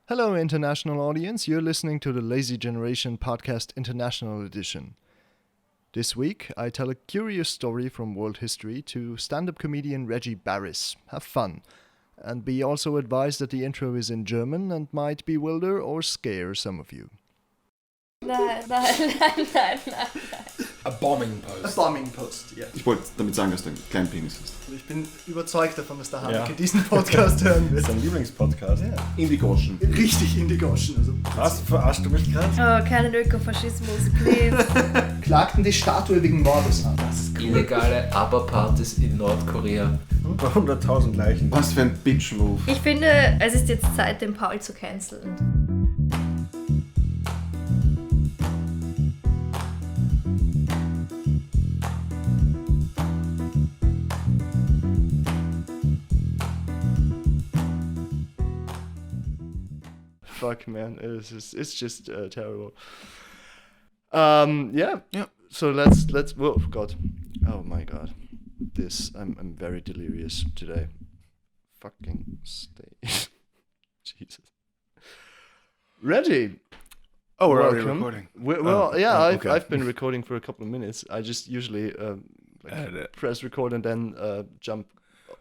Hello, international audience. You're listening to the Lazy Generation Podcast International Edition. This week, I tell a curious story from world history to stand-up comedian Reginald Bärris. Have fun. And be also advised that the intro is in German and might bewilder or scare some of you. Nein. A bombing post. A bombing post, ja. Ich wollte damit sagen, dass du ein kleiner Penis hast. Ich bin überzeugt davon, dass der Haneke diesen Podcast hören wird. Das ist ein Lieblingspodcast. Ja. Indigoschen. Richtig Indigoschen. Also. Was, verarschst du mich gerade? Oh, keinen Ökofaschismus, please. Klagten die Statue wegen Mordes an. Illegale ABBA-Partys in Nordkorea. Über 100.000 Leichen. Was für ein Bitch-Move. Ich finde, es ist jetzt Zeit, den Paul zu canceln. Fuck, man, it's just terrible. Yeah. So let's. Oh God, oh my God, I'm very delirious today. Fucking stay, Jesus. Reggie. Oh, we're welcome. already recording. I've been recording for a couple of minutes. I just usually press record and then jump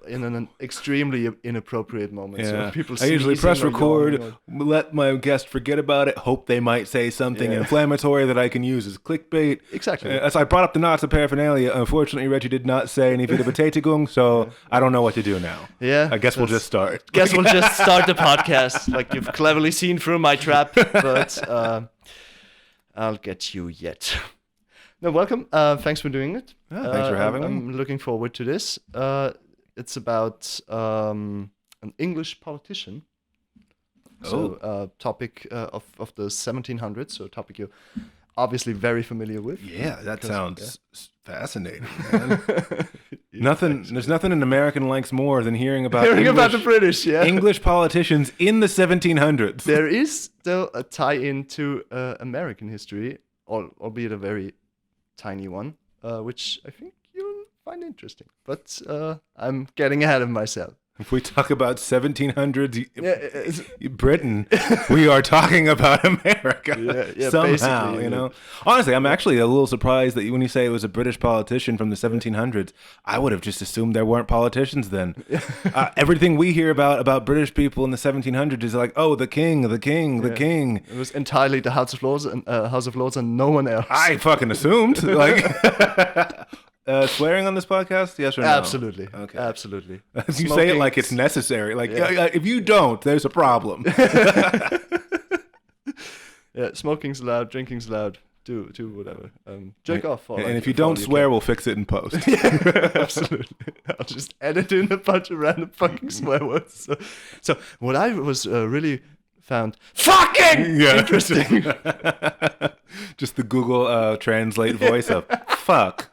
in an extremely inappropriate moment. Yeah. So people I usually press sneezing or record, yawning let my guest forget about it, hope they might say something inflammatory that I can use as clickbait. Exactly. As I brought up the Nazi paraphernalia, unfortunately Reggie did not say any Betätigung, so I don't know what to do now. Yeah. I guess we'll just start. Guess we'll just start the podcast, like you've cleverly seen through my trap, but I'll get you yet. No, welcome. Thanks for doing it. Yeah, thanks for having me. I'm looking forward to this. It's about an English politician. So, topic of the 1700s, so a topic you're obviously very familiar with. Yeah, that sounds fascinating, man. There's nothing an American likes more than hearing about the British, English politicians in the 1700s. There is still a tie-in to American history, albeit a very tiny one, which I think you'll find interesting. But I'm getting ahead of myself. If we talk about 1700s Britain, we are talking about America somehow, you know. Honestly, I'm actually a little surprised that when you say it was a British politician from the 1700s, I would have just assumed there weren't politicians then. Everything we hear about British people in the 1700s is like, oh, the king. It was entirely the House of Lords and no one else. I fucking assumed. Like, swearing on this podcast? Yes or no? Absolutely. Okay. Absolutely. You say it like it's necessary. Like, if you don't, there's a problem. Yeah, smoking's allowed, drinking's allowed. Do whatever. Jerk off. And if you don't swear, we'll fix it in post. Absolutely. I'll just edit in a bunch of random fucking swear words. So what I was really found fucking interesting. Just the Google Translate voice of fuck.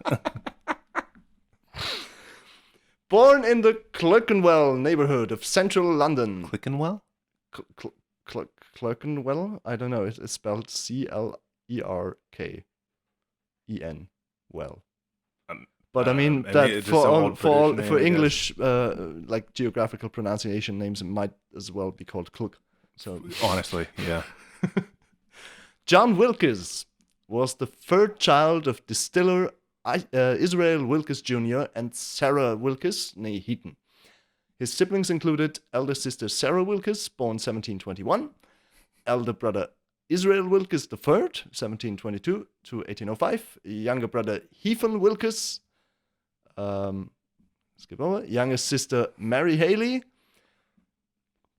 Born in the Clerkenwell neighborhood of central London. Clerkenwell? Clerkenwell? I don't know. It's spelled Clerken. Well. But I mean, that for English, like geographical pronunciation names, it might as well be called Cluck. So honestly, yeah. John Wilkes was the third child of distiller Israel Wilkes Jr. and Sarah Wilkes, née Hicham. His siblings included elder sister Sarah Wilkes, born 1721, elder brother Israel Wilkes III, 1722 to 1805, younger brother Hicham Wilkes, skip over, youngest sister Mary Haley,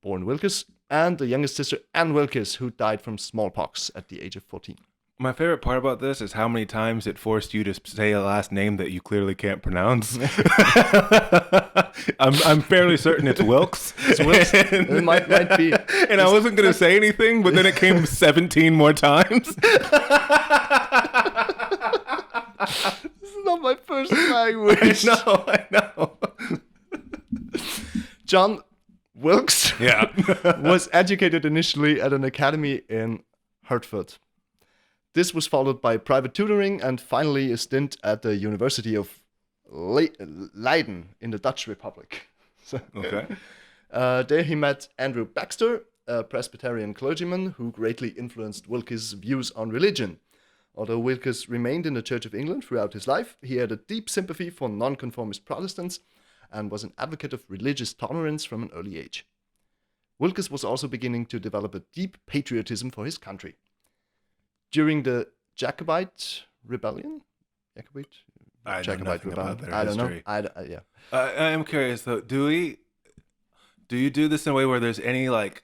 born Wilkes, and the youngest sister Anne Wilkes, who died from smallpox at the age of 14. My favorite part about this is how many times it forced you to say a last name that you clearly can't pronounce. I'm fairly certain it's Wilkes. It's Wilkes. It might be. And I wasn't going to say anything, but then it came 17 more times. This is not my first language. I know. John Wilkes was educated initially at an academy in Hertford. This was followed by private tutoring and finally a stint at the University of Leiden in the Dutch Republic. So, Okay. there he met Andrew Baxter, a Presbyterian clergyman who greatly influenced Wilkes' views on religion. Although Wilkes remained in the Church of England throughout his life, he had a deep sympathy for nonconformist Protestants and was an advocate of religious tolerance from an early age. Wilkes was also beginning to develop a deep patriotism for his country. During the Jacobite Rebellion? I know Jacobite nothing Rebellion. about their I don't know. history. Yeah. I am curious though. Do you do this in a way where there's any like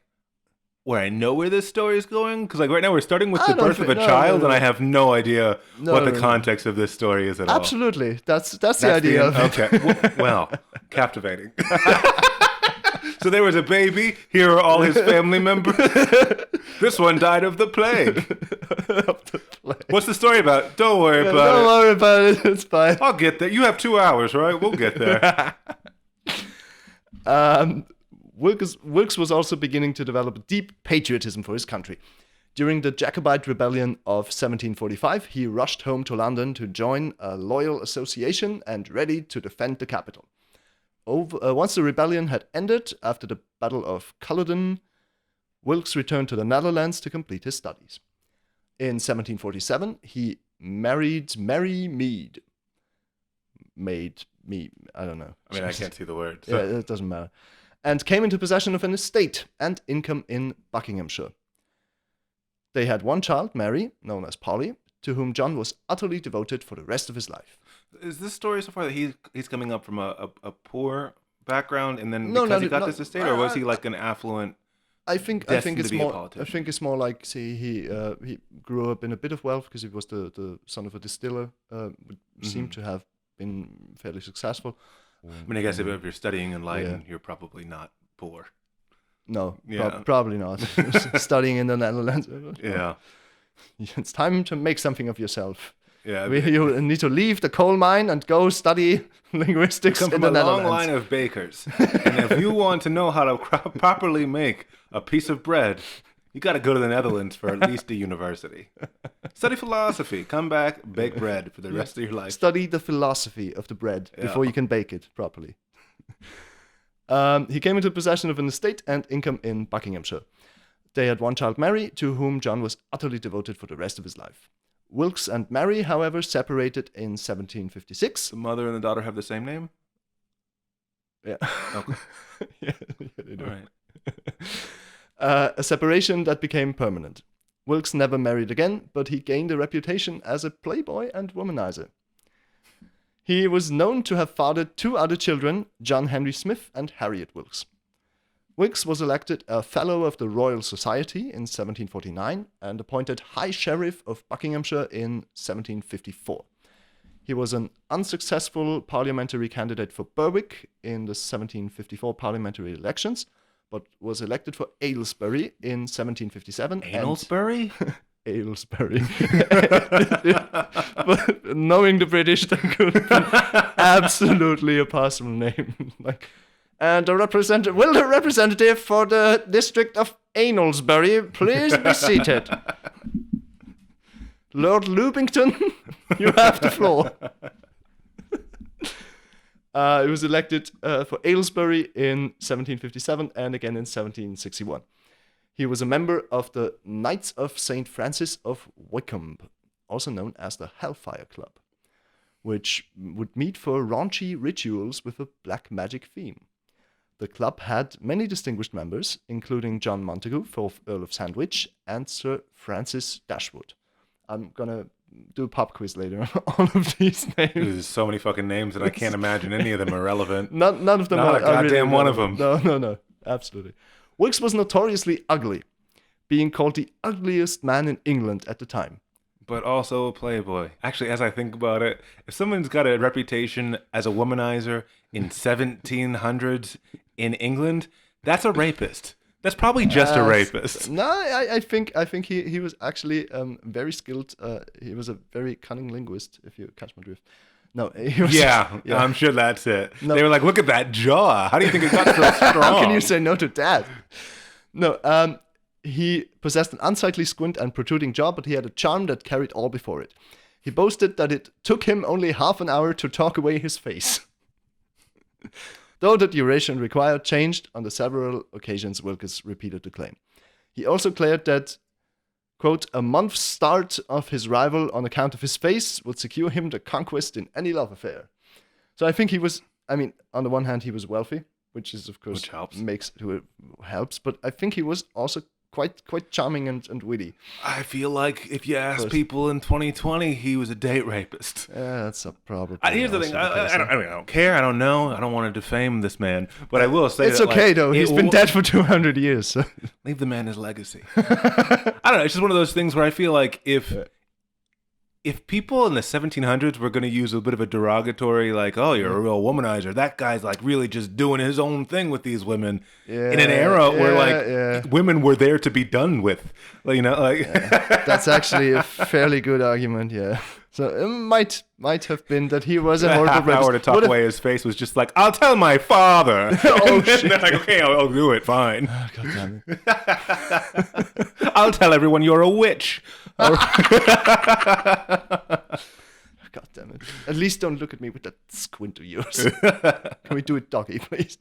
where I know where this story is going? Because like right now we're starting with the birth of a child, and I have no idea what the context of this story is at all. Absolutely, that's the idea of it. Okay, well, captivating. So there was a baby. Here are all his family members. This one died of the plague. What's the story about? Don't worry about it. Don't worry about it. It's fine. I'll get there. You have 2 hours, right? We'll get there. Wilkes was also beginning to develop a deep patriotism for his country. During the Jacobite Rebellion of 1745, he rushed home to London to join a loyal association and ready to defend the capital. Once the rebellion had ended, after the Battle of Culloden, Wilkes returned to the Netherlands to complete his studies. In 1747, he married Mary Mead. I don't know. I mean, I can't see the word. Yeah, it doesn't matter. And came into possession of an estate and income in Buckinghamshire. They had one child, Mary, known as Polly, to whom John was utterly devoted for the rest of his life. Is this story so far that he's coming up from a poor background and then No, because he got this estate, or was he like an affluent? I think it's more like, see, he grew up in a bit of wealth because he was the son of a distiller. Seemed to have been fairly successful. I mean, I guess if you're studying in Leiden, you're probably not poor. No, probably not. Studying in the Netherlands. Yeah. It's time to make something of yourself. Yeah. You need to leave the coal mine and go study linguistics in the Netherlands. Come from a long line of bakers. And if you want to know how to properly make a piece of bread, you got to go to the Netherlands for at least a university. Study philosophy. Come back, bake bread for the rest of your life. Study the philosophy of the bread before you can bake it properly. He came into possession of an estate and income in Buckinghamshire. They had one child, Mary, to whom John was utterly devoted for the rest of his life. Wilkes and Mary, however, separated in 1756. The mother and the daughter have the same name? Yeah. Okay. Yeah, they do. All right. A separation that became permanent. Wilkes never married again, but he gained a reputation as a playboy and womanizer. He was known to have fathered 2 other children, John Henry Smith and Harriet Wilkes. Wilkes was elected a Fellow of the Royal Society in 1749 and appointed High Sheriff of Buckinghamshire in 1754. He was an unsuccessful parliamentary candidate for Berwick in the 1754 parliamentary elections, but was elected for Aylesbury in 1757. Aylesbury? Aylesbury. But knowing the British, that could have been absolutely a possible name. And the representative for the district of Aylesbury please be seated? Lord Lubington, you have the floor. He was elected for Aylesbury in 1757 and again in 1761. He was a member of the Knights of St. Francis of Hicham, also known as the Hellfire Club, which would meet for raunchy rituals with a black magic theme. The club had many distinguished members, including John Montagu, 4th Earl of Sandwich, and Sir Francis Dashwood. I'm gonna do a pop quiz later on all of these names. Dude, there's so many fucking names, and I can't imagine any of them are relevant. None of them Not are a goddamn really one of relevant. them. No, absolutely. Wilkes was notoriously ugly, being called the ugliest man in England at the time. But also a playboy. Actually, as I think about it, if someone's got a reputation as a womanizer in 1700s in England, that's a rapist. That's probably just a rapist. No, I think he was actually very skilled. He was a very cunning linguist, if you catch my drift. No, he was, yeah, I'm sure that's it. No. They were like, look at that jaw. How do you think it got so strong? How can you say no to that? No, he possessed an unsightly squint and protruding jaw, but he had a charm that carried all before it. He boasted that it took him only half an hour to talk away his face. though the duration required changed on the several occasions Wilkes repeated the claim. He also declared that, quote, a month's start of his rival on account of his face would secure him the conquest in any love affair. So I think he was, on the one hand, he was wealthy, which is, of course, helps, but I think he was also quite charming and witty. I feel like if you ask people in 2020, he was a date rapist. Yeah, that's a problem. Here's the thing. I don't care. I don't know. I don't want to defame this man, but I will say it's okay though. He's been dead for 200 years. So. Leave the man his legacy. I don't know. It's just one of those things where I feel like if people in the 1700s were going to use a bit of a derogatory, like, oh, you're a real womanizer, that guy's like really just doing his own thing with these women in an era where women were there to be done with, That's actually a fairly good argument, yeah. So it might have been that he was a horrible rapist. Half hour to talk away his face was just like, I'll tell my father. Oh shit! Like, okay, I'll do it. Fine. Oh, God damn it. I'll tell everyone you're a witch. God damn it. At least don't look at me with that squint of yours. Can we do it doggy, please?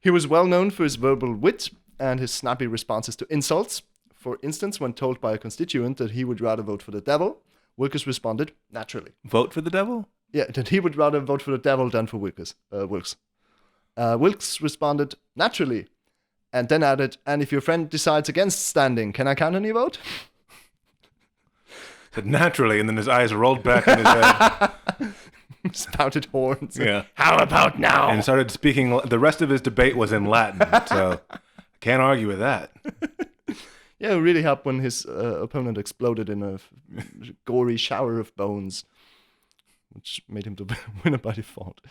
He was well known for his verbal wit and his snappy responses to insults. For instance, when told by a constituent that he would rather vote for the devil, Wilkes responded, naturally. Vote for the devil? Yeah, that he would rather vote for the devil than for Wilkes. Wilkes responded, naturally, and then added, and if your friend decides against standing, can I count on your vote? Said naturally, and then his eyes rolled back in his head. Spouted horns. Yeah. How about now? And started speaking. The rest of his debate was in Latin, so I can't argue with that. Yeah, it really helped when his opponent exploded in a gory shower of bones, which made him the winner by default.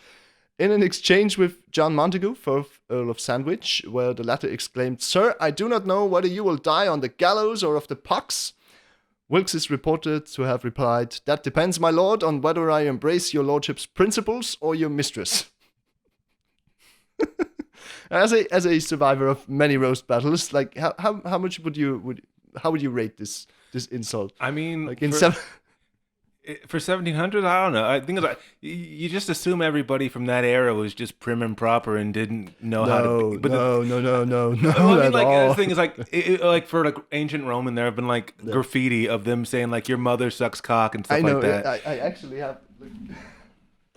In an exchange with John Montagu, 4th Earl of Sandwich, where the latter exclaimed, "Sir, I do not know whether you will die on the gallows or of the pox," Wilkes is reported to have replied, "That depends, my lord, on whether I embrace your lordship's principles or your mistress." As a survivor of many roast battles, like how much would you rate this insult? I mean, like in for 1700, I don't know. I think it's like you just assume everybody from that era was just prim and proper and didn't know how to. But no. Well, I mean, like the thing is, like for like ancient Roman, there have been like graffiti of them saying like your mother sucks cock and stuff like that. I actually have.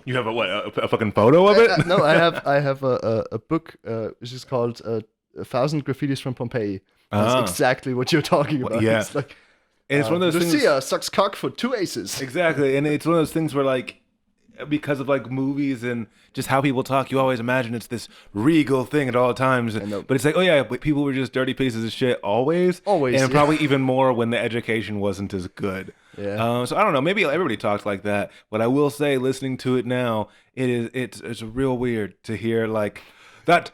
You have a fucking photo of it? No, I have a book which is called 1,000 Graffitis from Pompeii. That's exactly what you're talking about. Yeah. It's like, and it's one of those Lucia things. sucks cock for 2 aces. Exactly, and it's one of those things where like, because of like movies and just how people talk, you always imagine it's this regal thing at all times. But it's like, oh yeah, people were just dirty pieces of shit always, and probably even more when the education wasn't as good. Yeah. So I don't know. Maybe everybody talks like that. But I will say, listening to it now, it's real weird to hear like that.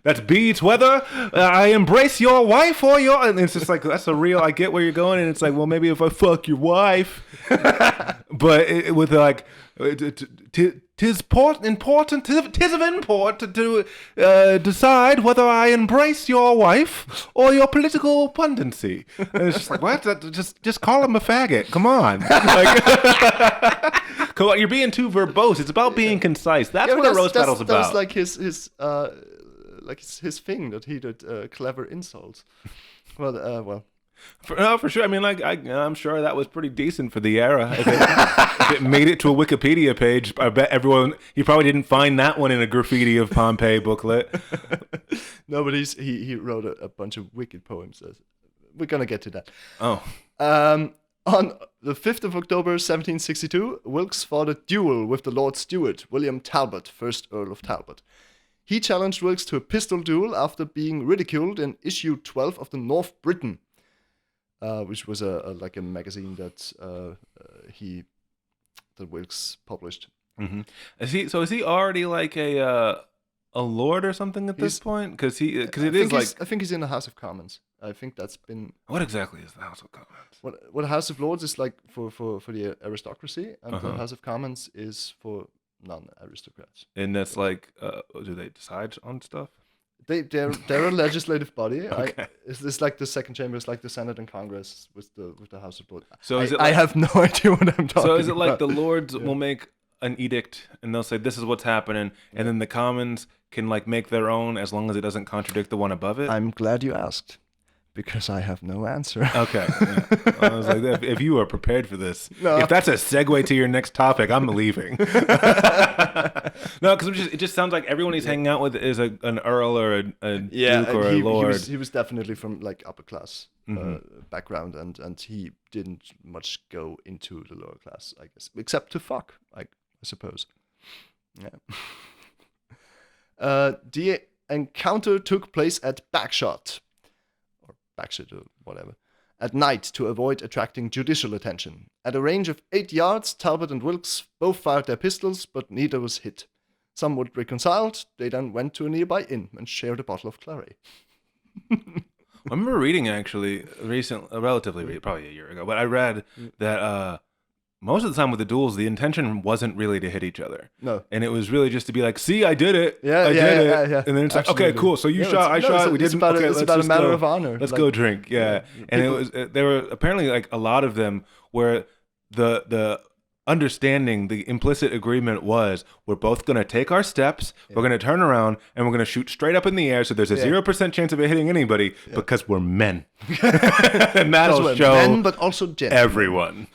That beats whether I embrace your wife or your... And it's just like, that's a real... I get where you're going. And it's like, well, maybe if I fuck your wife. But with like... Tis of import to decide whether I embrace your wife or your political pundency. And it's just like, what? Just call him a faggot. Come on. Come on, you're being too verbose. It's about being concise. That's what a roast battle's about. That's like his thing that he did clever insults. Well. For sure. I mean, like I'm sure that was pretty decent for the era. If it made it to a Wikipedia page, I bet he probably didn't find that one in a graffiti of Pompeii booklet. No, but he wrote a bunch of wicked poems. We're gonna get to that. Oh. On the 5th of October, 1762, Wilkes fought a duel with the Lord Steward, William Talbot, 1st Earl of Talbot. He challenged Wilkes to a pistol duel after being ridiculed in issue 12 of the North Briton, which was a magazine that Wilkes published. Mm-hmm. Is he already like a lord or something at this point? Because I think he's in the House of Commons. I think that's been. What exactly is the House of Commons? What House of Lords is like for the aristocracy, and the House of Commons is for non-aristocrats. And that's like, do they decide on stuff? They're a legislative body. Okay. It's like the second chamber is like the Senate and Congress with the House of Lords. So I have no idea what I'm talking about. So is it like the Lords will make an edict and they'll say this is what's happening, and then the Commons can like make their own as long as it doesn't contradict the one above it? I'm glad you asked, because I have no answer. Okay. Yeah. I was like, if you are prepared for this, No. if that's a segue to your next topic, I'm leaving. No, because it just sounds like everyone he's hanging out with is an earl or a duke or a lord. He was definitely from like upper class background, and he didn't much go into the lower class, I guess, except to fuck, I suppose. Yeah. The encounter took place at Backshot, or Backshot or whatever, at night to avoid attracting judicial attention. At a range of 8 yards, Talbot and Wilkes both fired their pistols, but neither was hit. Somewhat reconciled, they then went to a nearby inn and shared a bottle of claret. I remember reading actually relatively probably a year ago, but I read that most of the time with the duels, the intention wasn't really to hit each other. No. And it was really just to be like, see, I did it. Yeah, I did it. yeah. And then it's like, okay, Absolutely. cool. So you Yeah, shot, I shot, we it's didn't. about Okay, it's let's about a just matter go. of honor. Let's Like, go drink. Yeah. And there were apparently like a lot of them where the understanding, the implicit agreement was we're both going to take our steps, we're going to turn around, and we're going to shoot straight up in the air so there's a 0% chance of it hitting anybody because we're men. And that'll we're show men, but also gentlemen. everyone.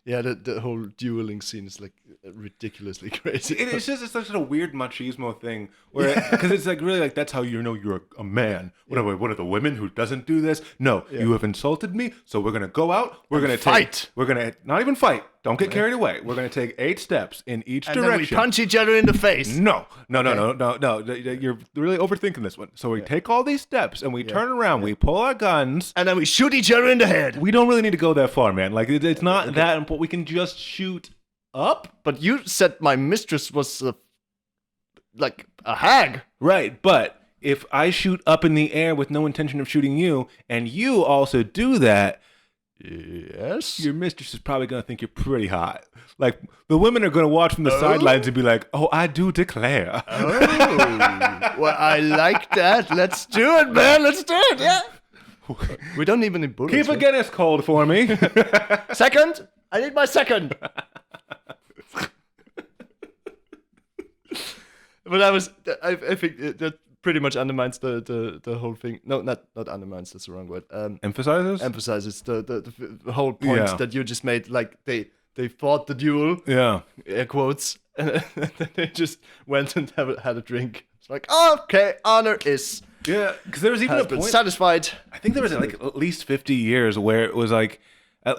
Yeah, the whole dueling scene is like ridiculously crazy. It's such a weird machismo thing where because it's like really like that's how you know you're a man. What are the women who doesn't do this? No, you have insulted me, so we're gonna go out. We're gonna fight. We're gonna not even fight. Don't get carried away. We're gonna take 8 steps in each And direction. then we punch each other in the face. No. You're really overthinking this one. So we take all these steps and we turn around. We pull our guns. And then we shoot each other in the head. We don't really need to go that far, man. Like it's not that important. We can just shoot up. But you said my mistress was like a hag. Right, but if I shoot up in the air with no intention of shooting you, and you also do that, Yes. your mistress is probably going to think you're pretty hot. Like, the women are going to watch from the sidelines and be like, oh, I do declare. Oh. Well, I like that. Let's do it, man. Let's do it. Yeah. We don't even need bullets. Keep a right? Guinness cold for me. Second. I need my second. But I think that pretty much undermines the whole thing. No, not undermines. That's the wrong word. Emphasizes? Emphasizes the whole point Yeah. that you just made. Like they fought the duel, Yeah. air quotes, and then they just went and had a drink. It's like, okay, honor is Yeah, because there was even has a been point. satisfied. I think there was like at least 50 years where it was like,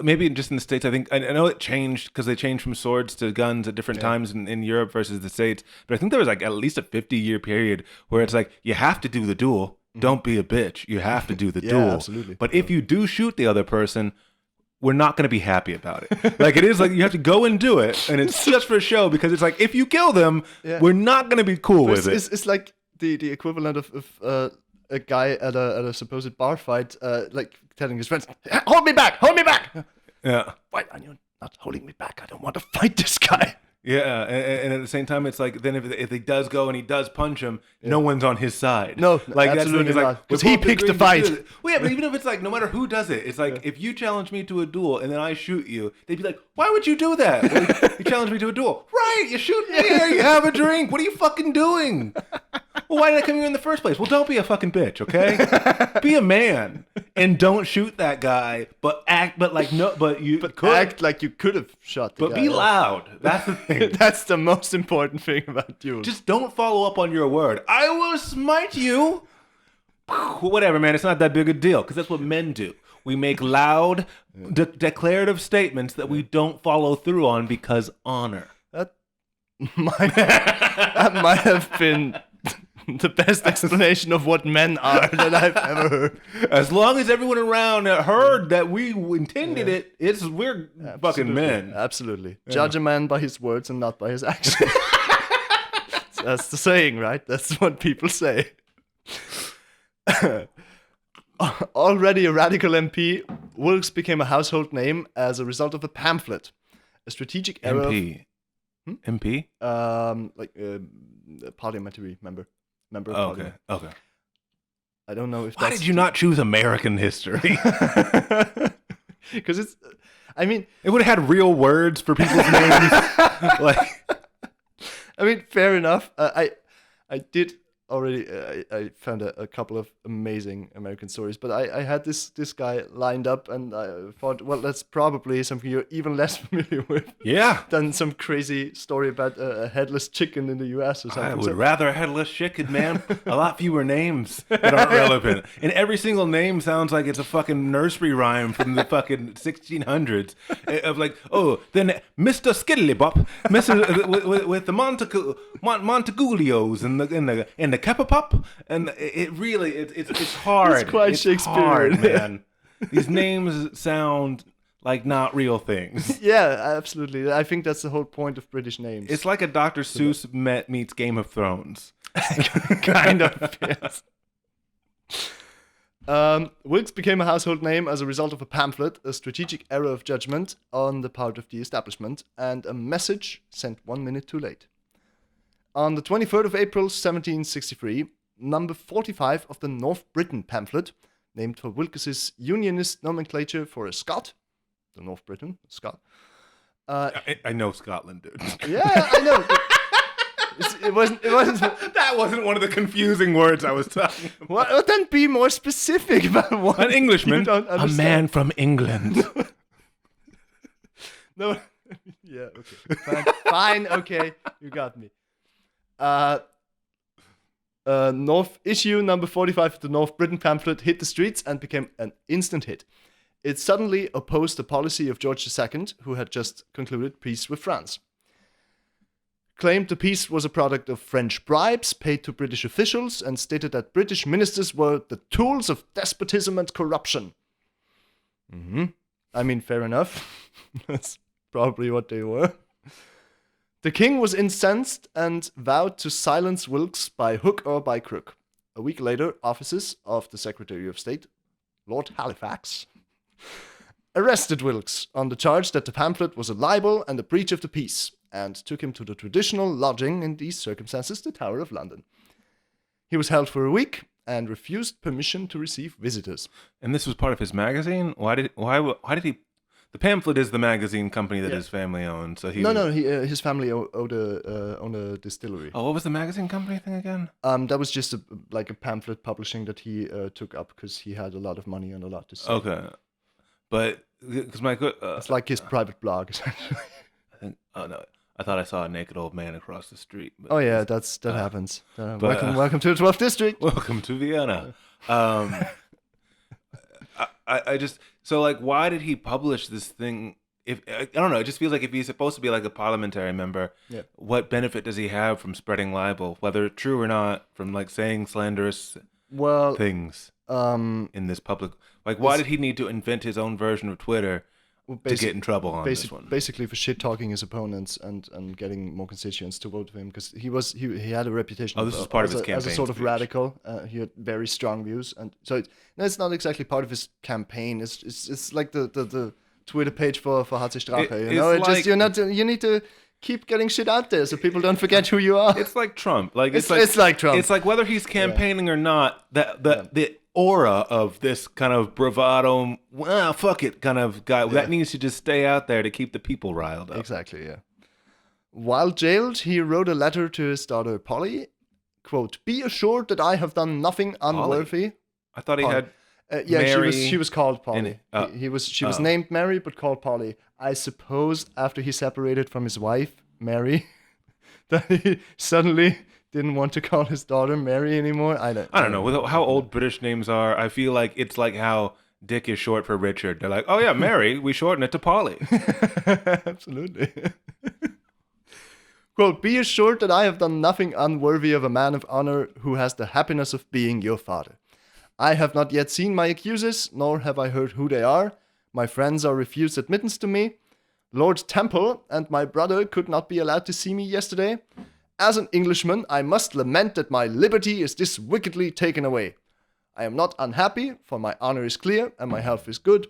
maybe just in the States, I think, I know it changed because they changed from swords to guns at different times in Europe versus the States. But I think there was like at least a 50-year period where it's like, you have to do the duel. Don't be a bitch. You have to do the duel. Absolutely. But if you do shoot the other person, we're not going to be happy about it. Like it is like you have to go and do it. And it's just for show because it's like, if you kill them, we're not going to be cool with it. It's like the equivalent of a guy at a supposed bar fight, like telling his friends, hold me back. Yeah. Why are you not holding me back? I don't want to fight this guy. Yeah, and at the same time, it's like then if he does go and he does punch him, no one's on his side. No, like absolutely that's not. because Because he picked the fight. Well, yeah, but even if it's like no matter who does it, it's like if you challenge me to a duel and then I shoot you, they'd be like, "Why would you do that? Well, you challenge me to a duel, right? You shoot me here, you have a drink. What are you fucking doing? Well, why did I come here in the first place? Well, don't be a fucking bitch, okay? Be a man and don't shoot that guy, but act like Act like you could have shot the but guy. be loud. That's the thing. That's the most important thing about duels. Just don't follow up on your word. I will smite you. Whatever, man. It's not that big a deal because that's what men do. We make loud, declarative statements that we don't follow through on because honor. that might have been the best explanation of what men are that I've ever heard. As long as everyone around heard that we intended it, we're fucking men. Absolutely. Judge a man by his words and not by his actions. That's the saying, right? That's what people say. Already a radical MP, Wilkes became a household name as a result of a pamphlet, a strategic error. MP. MP? Like a parliamentary member of Oh, parliament. okay. I don't know if Why that's did you not choose American history? Because it's, I mean, It would have had real words for people's names. Like, I mean, fair enough. I did already. I found a couple of amazing American stories, but I had this guy lined up, and I thought, well, that's probably something you're even less familiar with yeah. than some crazy story about a headless chicken in the U.S. or something. I would rather a headless chicken, man. A lot fewer names that aren't relevant. And every single name sounds like it's a fucking nursery rhyme from the fucking 1600s. Of like, oh, then Mr. Skiddly-Bop, with the Montegulios and the Kepapop, and it really it's hard. It's quite Shakespearean, hard, man. These names sound like not real things. Yeah, absolutely. I think that's the whole point of British names. It's like a Dr. Seuss meets Game of Thrones. kind of. Yes. Wilkes became a household name as a result of a pamphlet, a strategic error of judgment on the part of the establishment, and a message sent 1 minute too late. On the 23rd of April, 1763, number 45 of the North Briton pamphlet, named for Wilkes's Unionist nomenclature for a Scot, the North Briton, Scot. I know Scotland, dude. Yeah, I know. It wasn't. That wasn't one of the confusing words I was talking about. Well, then be more specific about what An Englishman, you don't a understand. man from England. No. Yeah. Okay. Fine. Okay. You got me. North issue number 45 of the North Briton pamphlet hit the streets and became an instant hit. It suddenly opposed the policy of George II, who had just concluded peace with France. Claimed the peace was a product of French bribes paid to British officials, and stated that British ministers were the tools of despotism and corruption. I mean, fair enough. That's probably what they were. The king was incensed and vowed to silence Wilkes by hook or by crook. A week later, officers of the Secretary of State, Lord Halifax, arrested Wilkes on the charge that the pamphlet was a libel and a breach of the peace, and took him to the traditional lodging in these circumstances, the Tower of London. He was held for a week and refused permission to receive visitors. And this was part of his magazine? Why did he... The pamphlet is the magazine company that his family owned, so he... No, his family owned a distillery. Oh, what was the magazine company thing again? That was just a pamphlet publishing that he took up because he had a lot of money and a lot to say. Okay. But, because my... It's like his private blog, essentially. Oh, no. I thought I saw a naked old man across the street. But oh, yeah, that happens. Welcome to the 12th District. Welcome to Vienna. I just... So, like, why did he publish this thing? If I don't know, it just feels like if he's supposed to be like a parliamentary member, what benefit does he have from spreading libel, whether true or not, from like saying slanderous things in this public? Like, why did he need to invent his own version of Twitter to get in trouble on this one? Basically for shit talking his opponents and getting more constituents to vote for him, because he had a reputation. Oh, this was part of his campaign as a sort of speech. Radical. He had very strong views, and so it's not exactly part of his campaign. It's like the Twitter page for HC Strache. You need to keep getting shit out there so people don't forget who you are. It's like Trump. Like it's like Trump. It's like whether he's campaigning or not, the aura of this kind of bravado, fuck it kind of guy, that needs to just stay out there to keep the people riled up. Exactly, yeah. While jailed, he wrote a letter to his daughter Polly, quote, "Be assured that I have done nothing unworthy." I thought he had Mary, she was called Polly. She was named Mary, but called Polly. I suppose after he separated from his wife, Mary, that he suddenly didn't want to call his daughter Mary anymore. I don't know. With how old British names are, I feel like it's like how Dick is short for Richard. They're like, oh yeah, Mary, we shorten it to Polly. Absolutely. Quote, "Be assured that I have done nothing unworthy of a man of honor who has the happiness of being your father. I have not yet seen my accusers, nor have I heard who they are. My friends are refused admittance to me. Lord Temple and my brother could not be allowed to see me yesterday. As an Englishman, I must lament that my liberty is this wickedly taken away. I am not unhappy, for my honor is clear, and my health is good,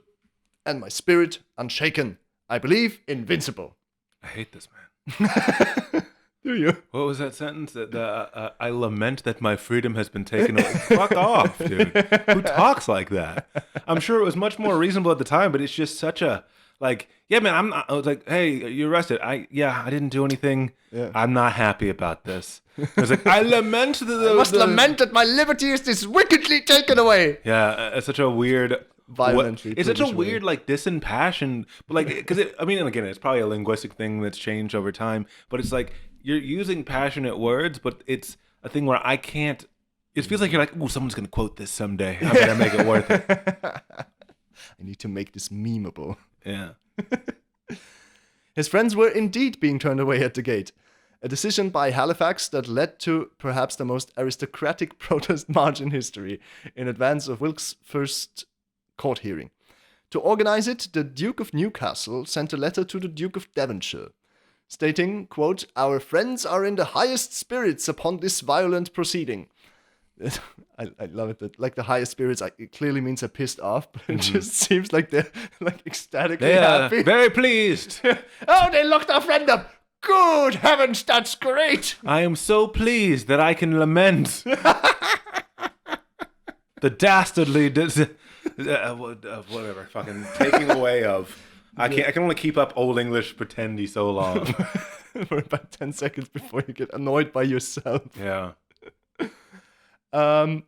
and my spirit unshaken. I believe invincible." I hate this man. Do you? What was that sentence? That I lament that my freedom has been taken away. Fuck off, dude. Who talks like that? I'm sure it was much more reasonable at the time, but it's just such a like. Yeah, man. I was like, hey, you're arrested. I didn't do anything. Yeah. I'm not happy about this. I was like, I lament I must lament that my liberty is wickedly taken away. Yeah, it's such a weird. Violently. It's such a British way. weird, like, disimpassioned, but like, because I mean, and again, it's probably a linguistic thing that's changed over time, but it's like you're using passionate words, but it's a thing where I can't. It feels like you're like, oh, someone's gonna quote this someday. I better make it worth it. I need to make this memeable. Yeah. His friends were indeed being turned away at the gate. A decision by Halifax that led to perhaps the most aristocratic protest march in history, in advance of Wilkes' first court hearing. To organize it, the Duke of Newcastle sent a letter to the Duke of Devonshire, stating, quote, "Our friends are in the highest spirits upon this violent proceeding." I love it that like the highest spirits it clearly means they're pissed off, but it just seems like they're like ecstatically They are happy. very pleased. Oh, they locked our friend up. Good heavens, that's great. I am so pleased that I can lament the dastardly whatever fucking taking away of. I can only keep up Old English pretendy so long. For about 10 seconds before you get annoyed by yourself. Yeah. Our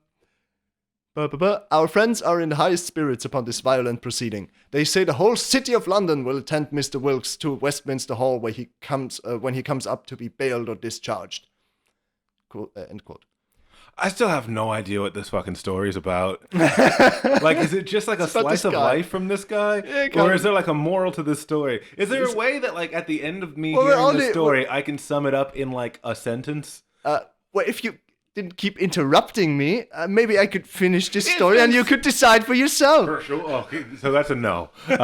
friends are in the highest spirits upon this violent proceeding. They say the whole city of London will attend Mr. Wilkes to Westminster Hall where he comes when he comes up to be bailed or discharged. End quote. I still have no idea what this fucking story is about. Like, is it just like a slice of life from this guy? Yeah, or is there like a moral to this story? Is there a way that like at the end of me hearing the story, I can sum it up in like a sentence? Well, if you didn't keep interrupting me, maybe I could finish this story and you could decide for yourself. For sure. Okay, so that's a no. No,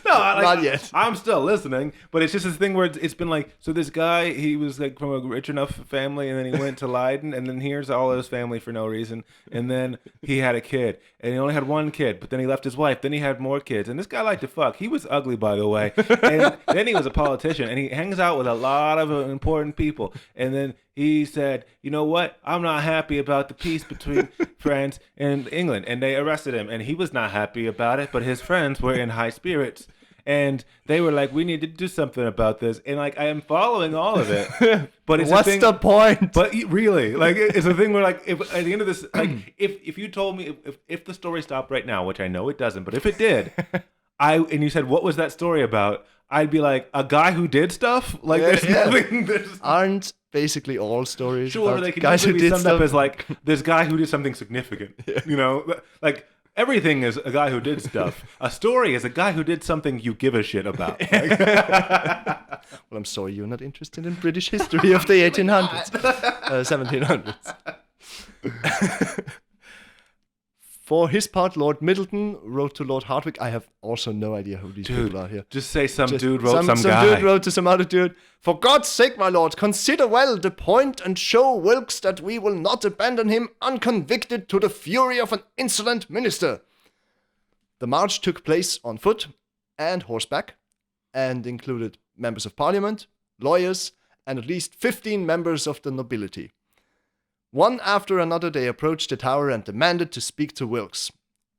Not yet. I'm still listening, but it's just this thing where it's been like, so this guy, he was like from a rich enough family, and then he went to Leiden, and then here's all his family for no reason, and then he had a kid, and he only had one kid, but then he left his wife, then he had more kids, and this guy liked to fuck. He was ugly, by the way, and then he was a politician, and he hangs out with a lot of important people, and then he said, you know what? I'm not happy about the peace between France and England. And they arrested him. And he was not happy about it. But his friends were in high spirits. And they were like, we need to do something about this. And like, I am following all of it. But it's What's the point? But really, like, it's a thing where like, if at the end of this, like, if you told me, if the story stopped right now, which I know it doesn't, but if it did, and you said, what was that story about? I'd be like, a guy who did stuff? Like, there's nothing. Aren't basically all stories sure, about they can guys who be did summed stuff? up as like, this guy who did something significant. You know? Like, everything is a guy who did stuff. A story is a guy who did something you give a shit about. Like, Well, I'm sorry you're not interested in British history of the 1800s. 1700s. For his part, Lord Middleton wrote to Lord Hardwicke. I have also no idea who these people are here. just say some dude wrote some Some guy. dude wrote to some other dude. For God's sake, my lord, consider well the point and show Wilkes that we will not abandon him unconvicted to the fury of an insolent minister. The march took place on foot and horseback and included members of parliament, lawyers, and at least 15 members of the nobility. One after another, they approached the tower and demanded to speak to Wilkes.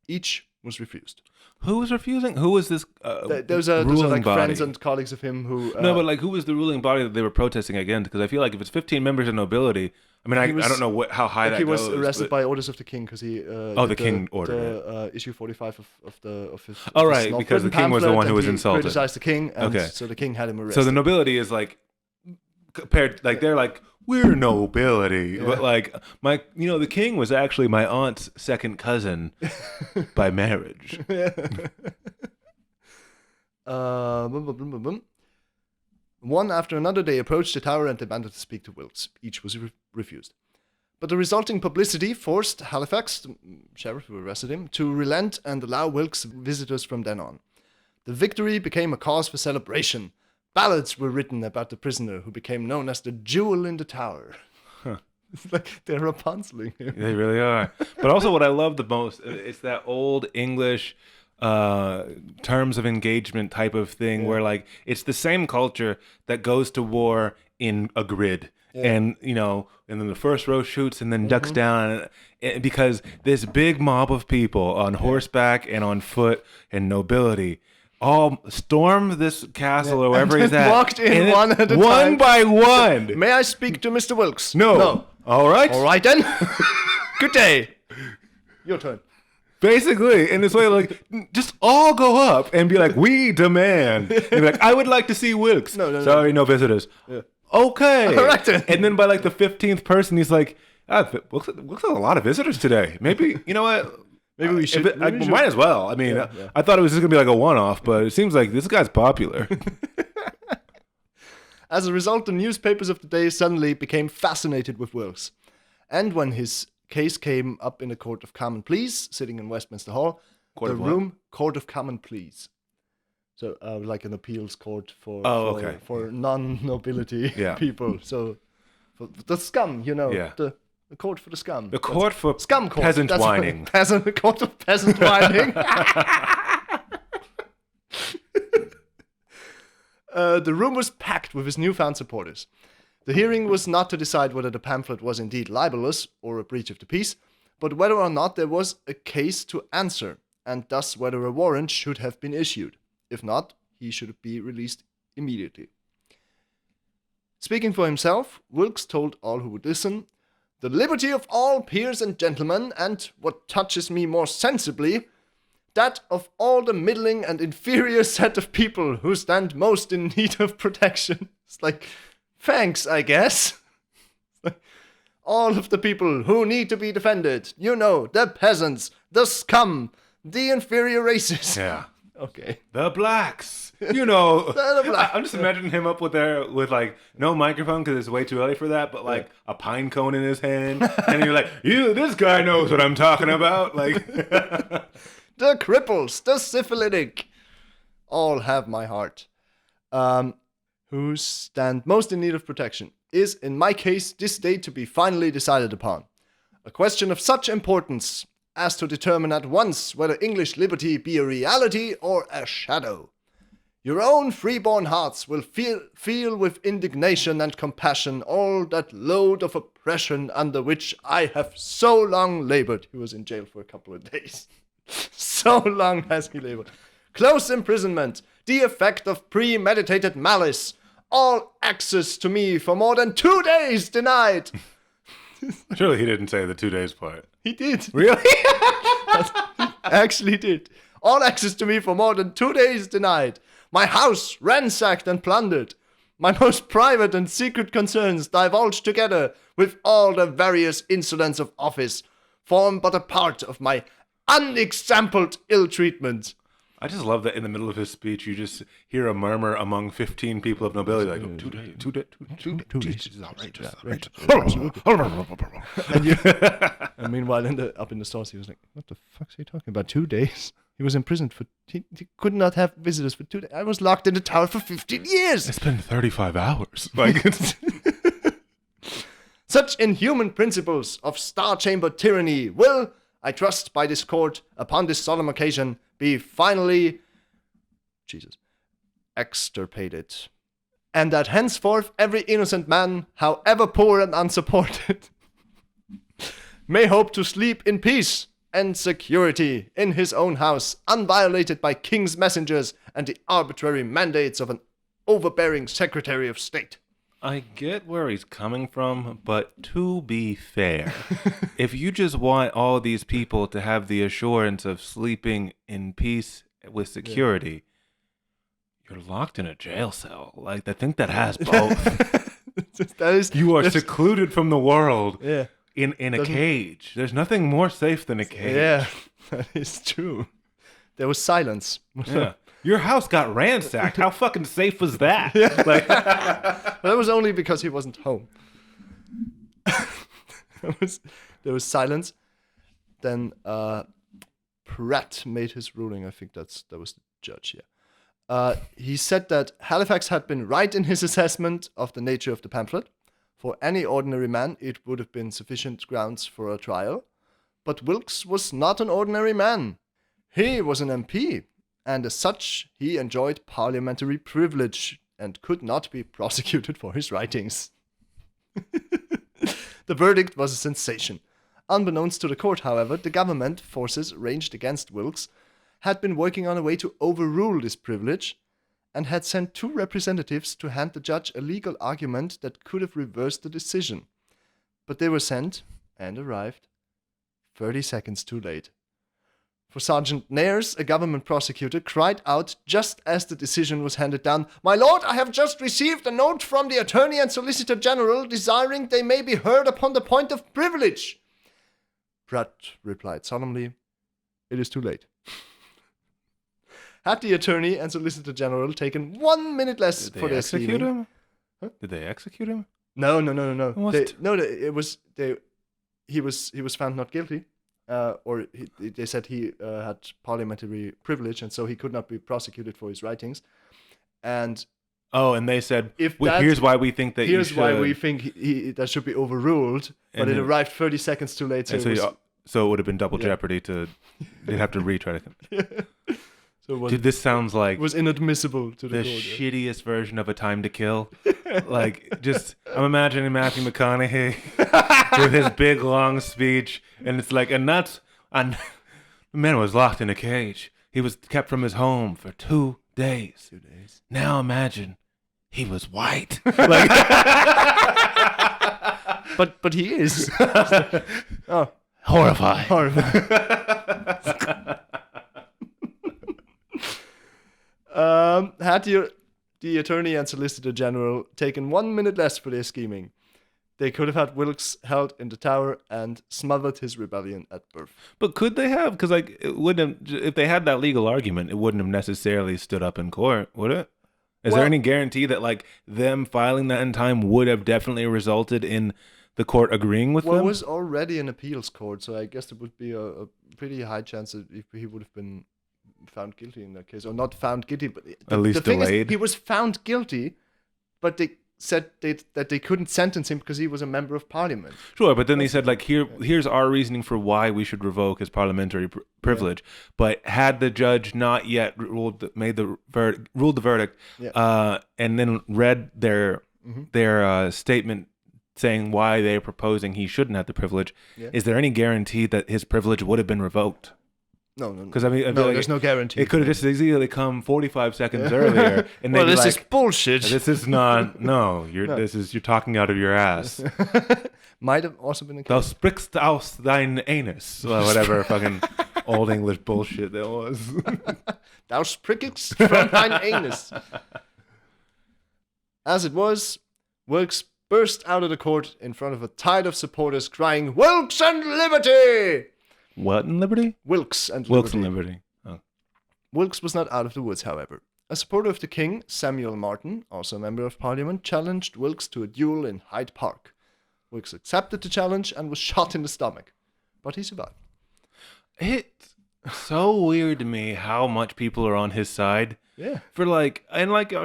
Each was refused. Who was refusing? Who was this Those are ruling like body? friends and colleagues of him who... No, but like, who was the ruling body that they were protesting against? Because I feel like if it's 15 members of nobility, I mean, I don't know how high that he goes. was arrested but- by orders of the king because he... the king ordered issue 45 of his... Oh, of right, his North because the Britain king was the pamphlet, one who and was he insulted. criticized the king, and Okay. so the king had him arrested. So the nobility is like compared, like they're like, we're nobility, but like the king was actually my aunt's second cousin by marriage. One after another, they approached the tower and demanded to speak to Wilkes. Each was refused. But the resulting publicity forced Halifax, the sheriff who arrested him, to relent and allow Wilkes visitors from then on. The victory became a cause for celebration. Ballads were written about the prisoner, who became known as the jewel in the tower. It's like they're Rapunzeling him. They really are. But also what I love the most, it's that old English terms of engagement type of thing where like it's the same culture that goes to war in a grid. And, you know, and then the first row shoots and then ducks down because this big mob of people on horseback and on foot and nobility all stormed this castle or wherever he's at. Walked in one at a time. One by one. May I speak to Mr. Wilkes? No. All right. All right then. Good day. Your turn. Basically, in this way, like, just all go up and be like, we demand. And be like, I would like to see Wilkes. No. Sorry, no visitors. Yeah. Okay. All right then. And then by like the 15th person, he's like, looks like a lot of visitors today. Maybe, you know what? Maybe we should. Might as well. I mean, I thought it was just going to be like a one-off, but it seems like this guy's popular. As a result, the newspapers of the day suddenly became fascinated with Wilkes. And when his case came up in a court of common pleas, sitting in Westminster Hall, court of common pleas. So, like an appeals court for non-nobility people. So, for the scum, you know, the court for the scum. The court for scum court. Peasant whining. The court of peasant whining. The room was packed with his newfound supporters. The hearing was not to decide whether the pamphlet was indeed libelous or a breach of the peace, but whether or not there was a case to answer, and thus whether a warrant should have been issued. If not, he should be released immediately. Speaking for himself, Wilkes told all who would listen, "The liberty of all peers and gentlemen, and, what touches me more sensibly, that of all the middling and inferior set of people who stand most in need of protection." It's like, thanks, I guess. All of the people who need to be defended. You know, the peasants, the scum, the inferior races. Yeah. Okay. The blacks. You know, The blacks. I'm just imagining him up with like no microphone because it's way too early for that, but like a pine cone in his hand, and you're like, this guy knows what I'm talking about. Like, the cripples, the syphilitic, all have my heart. Who stand most in need of protection is, in my case, this day to be finally decided upon. A question of such importance as to determine at once whether English liberty be a reality or a shadow. Your own freeborn hearts will feel with indignation and compassion all that load of oppression under which I have so long labored. He was in jail for a couple of days. So long has he labored. Close imprisonment, the effect of premeditated malice, all access to me for more than 2 days denied. surely he didn't say the 2 days part. He did. Really? He actually did. All access to me for more than 2 days denied. My house ransacked and plundered. My most private and secret concerns divulged together with all the various insolence of office form but a part of my unexampled ill-treatment. I just love that in the middle of his speech, you just hear a murmur among 15 people of nobility, like, 2 days, 2 days, 2 days, is outrageous. And meanwhile, up in the stores, he was like, what the fuck's he talking about? 2 days? He was imprisoned for, he could not have visitors for 2 days. I was locked in the tower for 15 years. It's been 35 hours. Like, Such inhuman principles of Star Chamber tyranny will, I trust by this court, upon this solemn occasion, be finally, extirpated. And that henceforth every innocent man, however poor and unsupported, may hope to sleep in peace and security in his own house, unviolated by king's messengers and the arbitrary mandates of an overbearing Secretary of State. I get where he's coming from, but to be fair, if you just want all these people to have the assurance of sleeping in peace with security, you're locked in a jail cell. Like, I think that has both. You are secluded from the world in a cage. There's nothing more safe than a cage. Yeah, that is true. There was silence. Yeah. Your house got ransacked. How fucking safe was that? Yeah. Like, that was only because he wasn't home. There was silence. Then Pratt made his ruling. I think that was the judge. Yeah. He said that Halifax had been right in his assessment of the nature of the pamphlet. For any ordinary man, it would have been sufficient grounds for a trial. But Wilkes was not an ordinary man. He was an MP. And as such, he enjoyed parliamentary privilege and could not be prosecuted for his writings. The verdict was a sensation. Unbeknownst to the court, however, the government forces ranged against Wilkes had been working on a way to overrule this privilege and had sent 2 representatives to hand the judge a legal argument that could have reversed the decision. But they were sent, and arrived, 30 seconds too late. For Sergeant Nares, a government prosecutor, cried out just as the decision was handed down, "My lord, I have just received a note from the Attorney and Solicitor General desiring they may be heard upon the point of privilege." Pratt replied solemnly, "It is too late." Had the Attorney and Solicitor General taken 1 minute less for their execute scheming... him? Huh? Did they execute him? No. What? He was found not guilty, they said he had parliamentary privilege, and so he could not be prosecuted for his writings. And they said, here's why we think that here's why we think that should be overruled, but and it arrived 30 seconds too late. So it would have been double jeopardy to they'd have to retry it. Dude, this sounds like it was inadmissible to the the court. shittiest version of A Time to Kill. I'm imagining Matthew McConaughey with his big long speech, and it's like, and the man was locked in a cage. He was kept from his home for 2 days. 2 days. Now imagine he was white. But he is. Oh, Horrifying. Had the Attorney and Solicitor General taken 1 minute less for their scheming, they could have had Wilkes held in the Tower and smothered his rebellion at birth. But could they have? Because it wouldn't have, if they had that legal argument, it wouldn't have necessarily stood up in court, would it? Is there any guarantee that them filing that in time would have definitely resulted in the court agreeing with them? Well, it was already an appeals court, so I guess it would be a pretty high chance that if he would have been found guilty in that case, or not found guilty, but at least the thing delayed. Is, he was found guilty, but they said that they couldn't sentence him because he was a member of parliament. Sure, but then they said here's our reasoning for why we should revoke his parliamentary privilege. Yeah. But had the judge not yet ruled the verdict, and then read their statement saying why they're proposing he shouldn't have the privilege, is there any guarantee that his privilege would have been revoked? No. Because there's no guarantee. It could have just easily come 45 seconds earlier, and well, this is bullshit. This is not. No, you're talking out of your ass. Might have also been the case. Thou sprichst aus dein anus, or whatever fucking old English bullshit that was. Thou sprichst from thine anus. As it was, Wilkes burst out of the court in front of a tide of supporters, crying, "Wilkes and liberty!" What in liberty? Wilkes and liberty. Wilkes and liberty. Oh. Wilkes was not out of the woods, however. A supporter of the king, Samuel Martin, also a member of parliament, challenged Wilkes to a duel in Hyde Park. Wilkes accepted the challenge and was shot in the stomach, but he survived. It's so weird to me how much people are on his side. Yeah.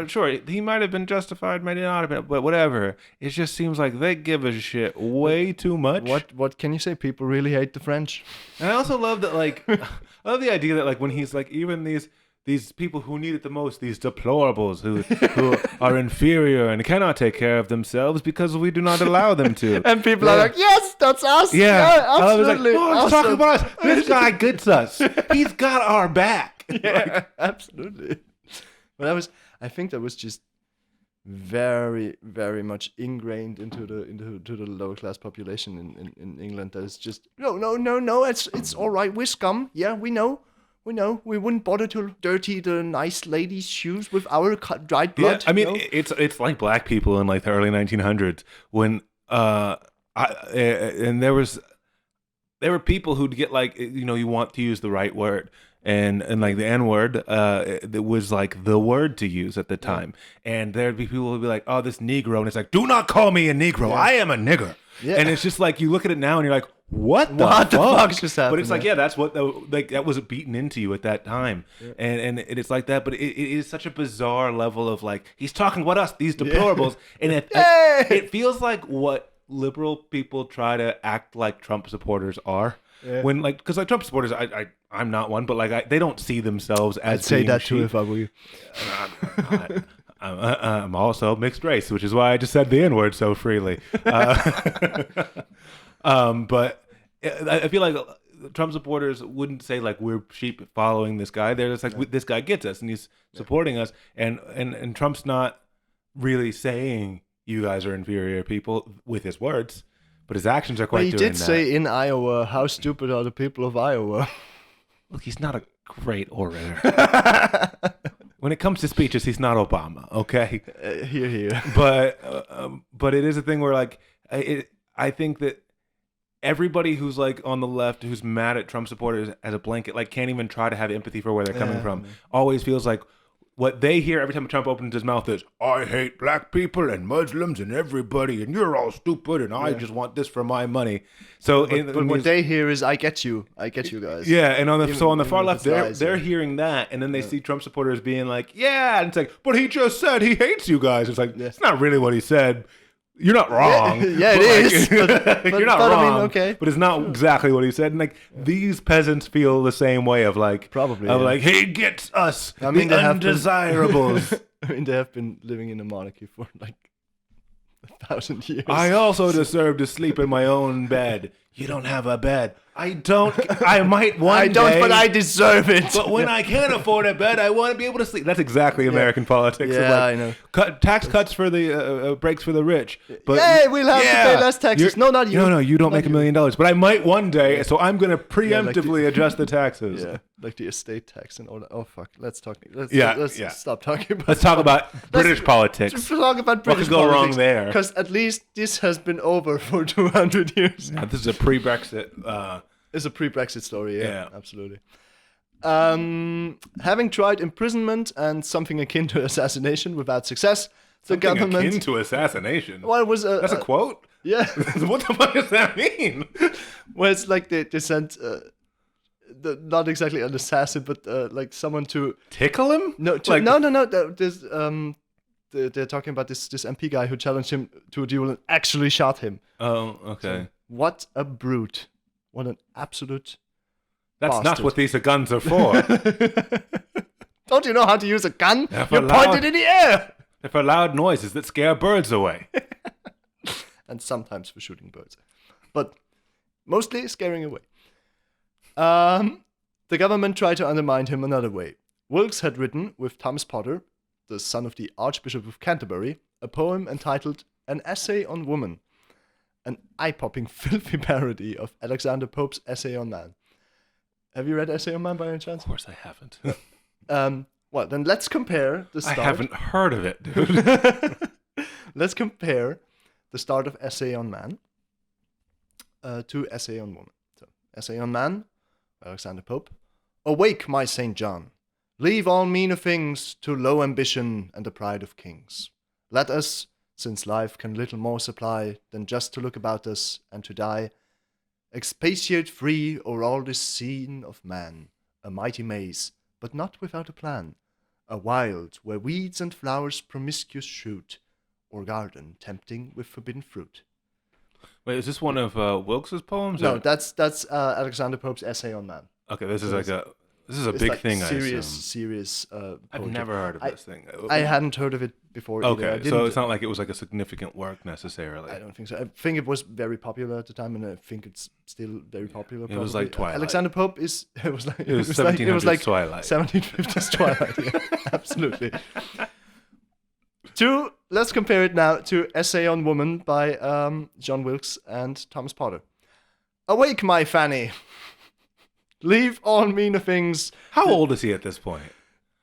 Sure, he might have been justified, might not have been, but whatever. It just seems like they give a shit way too much. What can you say? People really hate the French. And I also love that, I love the idea that, when he's even these people who need it the most, these deplorables who are inferior and cannot take care of themselves because we do not allow them to. And people are like, yes, that's us. Yeah, absolutely. Let's talk about us. This guy gets us. He's got our back. Yeah, absolutely. But I think that was just very, very much ingrained into the lower class population in England. That it's just no. It's all right. We're scum. Yeah, we know. We wouldn't bother to dirty the nice ladies' shoes with our dried blood. Yeah, I mean, it's like black people in the early 1900s when and there were people who'd get you want to use the right word. And the N-word, it was the word to use at the time. And there'd be people who'd be like, "Oh, this Negro," and it's like, "Do not call me a Negro. Yeah. I am a nigger." Yeah. And it's just you look at it now and you're like, "What the fuck just happened?" But it's that's what that was beaten into you at that time. Yeah. And it's like that. But it is such a bizarre level of he's talking about us, these deplorables, and it feels like what liberal people try to act like Trump supporters are. Yeah. When because Trump supporters, I'm not one, but they don't see themselves as. I'd say that too if I were you. I'm also mixed race, which is why I just said the N-word so freely. But I feel like Trump supporters wouldn't say like we're sheep following this guy. They're just like this guy gets us and he's supporting us, and Trump's not really saying you guys are inferior people with his words, but his actions are quite But he doing did that. say in Iowa, how stupid are the people of Iowa? Look, he's not a great orator. When it comes to speeches, he's not Obama, okay? Here. But it is a thing where like I think that everybody who's like on the left who's mad at Trump supporters as a blanket, like can't even try to have empathy for where they're coming from. Always feels like what they hear every time Trump opens his mouth is, I hate black people and Muslims and everybody, and you're all stupid, and I just want this for my money. So, But what they hear is, I get you guys. yeah, and on the Even far if left, it's lies, they're yeah. hearing that, and then they see Trump supporters being like, yeah, and it's like, but he just said he hates you guys. It's like, it's not really what he said. You're not wrong. Yeah, it is. But, You're not but wrong. I mean, okay. But it's not exactly what he said. And like these peasants feel the same way of like Probably, of yeah. like he gets us, I mean, the they have been- undesirables. I mean, they have been living in a monarchy for like 1,000 years. I also deserve to sleep in my own bed. You don't have a bed. I don't. I might one I don't, day, but I deserve it. But when I can't afford a bed, I want to be able to sleep. That's exactly American politics. Yeah, of like, I know. Tax cuts for the breaks for the rich. But Yay, we'll have to pay less taxes. You're- No, not you. No, you don't Not make $1 you. million. But I might one day, so I'm going to like preemptively adjust the taxes. Yeah, like the estate tax and all that. Oh fuck, let's Yeah. stop talking about. Let's talk about British politics. Let's talk about British could go wrong politics, there? Because at least this has been over for 200 years. Yeah, this is a pre-Brexit. It's a pre-Brexit story. Yeah. Absolutely. Having tried imprisonment and something akin to assassination without success, the government. akin to assassination. Well, it was That's a quote? Yeah. What the fuck does that mean? Well, it's like they sent not exactly an assassin, but like someone to Tickle him? no. There's they're talking about this MP guy who challenged him to a duel and actually shot him. Oh, okay. What a brute! What an absolute. That's not bastard. what these guns are for. Don't you know how to use a gun? They're You for point loud- it in the air. They're for loud noises that scare birds away. And sometimes for shooting birds, but mostly scaring away. The government tried to undermine him another way. Wilkes had written, with Thomas Potter, the son of the Archbishop of Canterbury, a poem entitled An Essay on Woman, an eye-popping, filthy parody of Alexander Pope's Essay on Man. Have you read Essay on Man by any chance? Of course I haven't. Well, then let's compare the I start. haven't heard of it, dude. Let's compare the start of Essay on Man to Essay on Woman. So, Essay on Man, Alexander Pope. Awake, my Saint John. Leave all meaner things to low ambition and the pride of kings. Let us, since life can little more supply than just to look about us and to die, expatiate free o'er all this scene of man, a mighty maze, but not without a plan, a wild where weeds and flowers promiscuous shoot, or garden tempting with forbidden fruit. Wait, is this one of Wilkes's poems? No, or- that's Alexander Pope's Essay on Man. Okay, this is like a It's big like thing. serious, I assume. serious. I've poetry. never heard of I- this thing. I hadn't heard of it before. Either. I Okay, so didn't- it's not like it was like a significant work necessarily. I don't think so. I think it was very popular at the time, and I think it's still very popular. It was probably. like Twilight. Alexander Pope is. It was like It was 1700s Twilight. 1750s Twilight. Yeah, absolutely. Let's compare it now to Essay on Woman by John Wilkes and Thomas Potter. Awake, my Fanny. Leave all meaner things. How old is he at this point?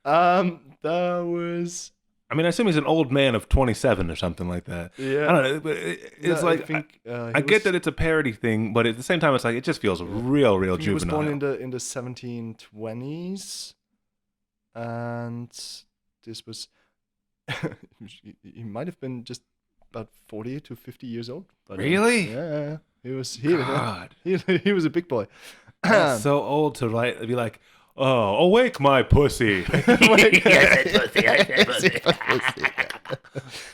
That was. I mean, I assume he's an old man of 27 or something like that. Yeah. I don't know, but it's No, like I think, I get that it's a parody thing, but at the same time, it's like it just feels real He was juvenile. born in the 1720s, and this was he might have been just about 40 to 50 years old. But, Really? Yeah. He was God. he was a big boy. That's so old to be like, oh, awake, my pussy.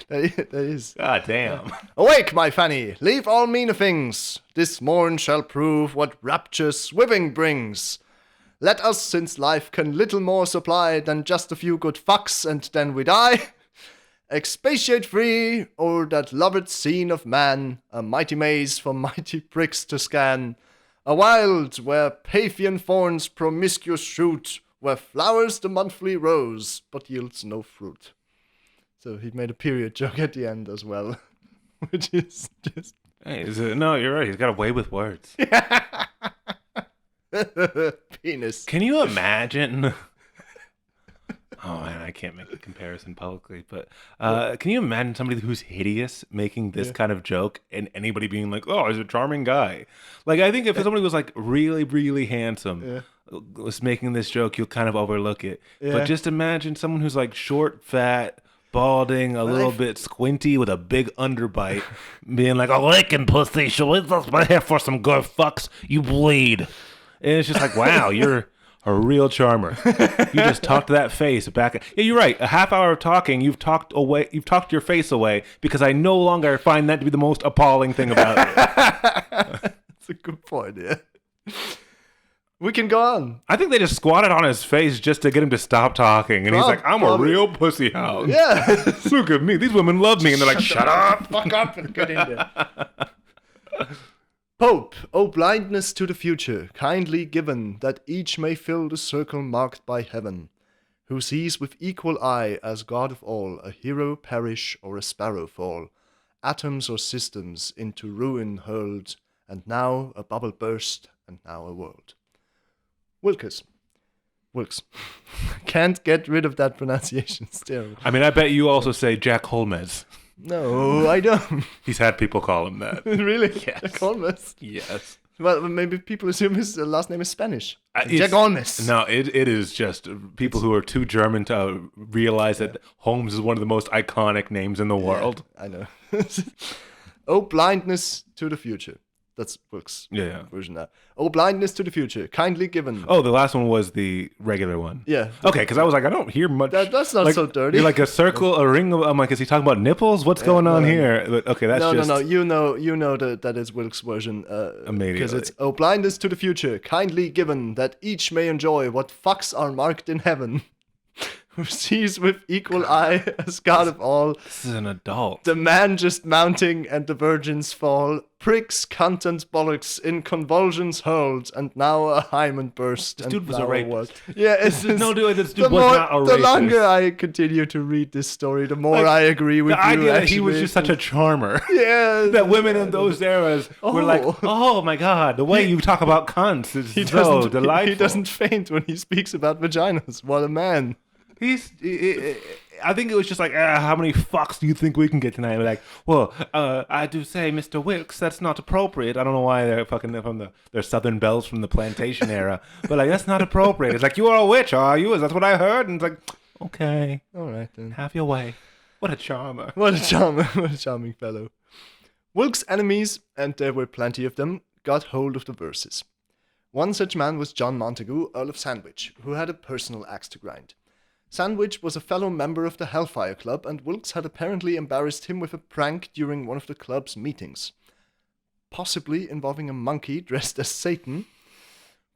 That is. God damn. Awake, my Fanny, leave all meaner things. This morn shall prove what rapture swimming brings. Let us, since life can little more supply than just a few good fucks and then we die, Expatiate free o'er that loved scene of man, a mighty maze for mighty pricks to scan. A wild where Paphian thorns promiscuous shoot, where flowers the monthly rose, but yields no fruit. So he made a period joke at the end as well, which is just... Hey, no, you're right. He's got a way with words. Penis. Can you imagine? Oh man, I can't make a comparison publicly, but can you imagine somebody who's hideous making this kind of joke and anybody being like, "Oh, he's a charming guy"? Like, I think if somebody was like really, really handsome was making this joke, you'll kind of overlook it. But just imagine someone who's like short, fat, balding, a little bit squinty with a big underbite, being like, "Oh, licking pussy, shall we just my hair for some good fucks? You bleed." And it's just like, wow, you're a real charmer. You just talked that face back. Yeah, you're right. A half hour of talking, you've talked your face away because I no longer find that to be the most appalling thing about it. That's a good point, yeah. We can go on. I think they just squatted on his face just to get him to stop talking. And he's like, "I'm a real pussy hound. Yeah. Look at me. These women love me." And they're like, "Shut up. Fuck up and get in there." Pope, O blindness to the future, kindly given, that each may fill the circle marked by heaven, who sees with equal eye as God of all a hero perish or a sparrow fall, atoms or systems into ruin hurled, and now a bubble burst, and now a world. Wilkes. Can't get rid of that pronunciation still. I mean, I bet you also say Jack Holmes. No, I don't. He's had people call him that. Really? Yes. Jack Holmes? Yes. Well, maybe people assume his last name is Spanish. Jack Holmes. No, it is just people who are too German to realize that Holmes is one of the most iconic names in the world. I know. Oh, blindness to the future. That's Wilkes' Yeah. version now. Oh, blindness to the future, kindly given. Oh, the last one was the regular one. Yeah. Okay, because I was like, I don't hear much. That's not so dirty. You're like a circle, a ring. I'm like, is he talking about nipples? What's going on here? But okay, that's just... No. You know that is Wilkes' version. Immediately. Because it's, oh, blindness to the future, kindly given, that each may enjoy what fucks are marked in heaven. Who sees with equal eye as God of all. This is an adult. The man just mounting and the virgins fall. Pricks, cunt and bollocks in convulsions hurled, and now a hymen burst. This and dude was a now rapist. Yeah, it's No, dude, this dude was not a The rapist. longer I continue to read this story, the more I agree with the you. idea that he was actually. just such a charmer. Yeah. That women in those eras were like, "Oh my god, the way you talk about cunts is so delightful." He doesn't faint when he speaks about vaginas. What a man. I think it was just like, how many fucks do you think we can get tonight? Like, well, I do say, Mr. Wilkes, that's not appropriate. I don't know why they're fucking from they're Southern belles from the plantation era, but like, that's not appropriate. It's like, you are a witch, are you? That's what I heard. And it's like, okay, all right then. have your way. What a charmer. What a charming fellow. Wilkes' enemies, and there were plenty of them, got hold of the verses. One such man was John Montagu, Earl of Sandwich, who had a personal axe to grind. Sandwich was a fellow member of the Hellfire Club, and Wilkes had apparently embarrassed him with a prank during one of the club's meetings, possibly involving a monkey dressed as Satan,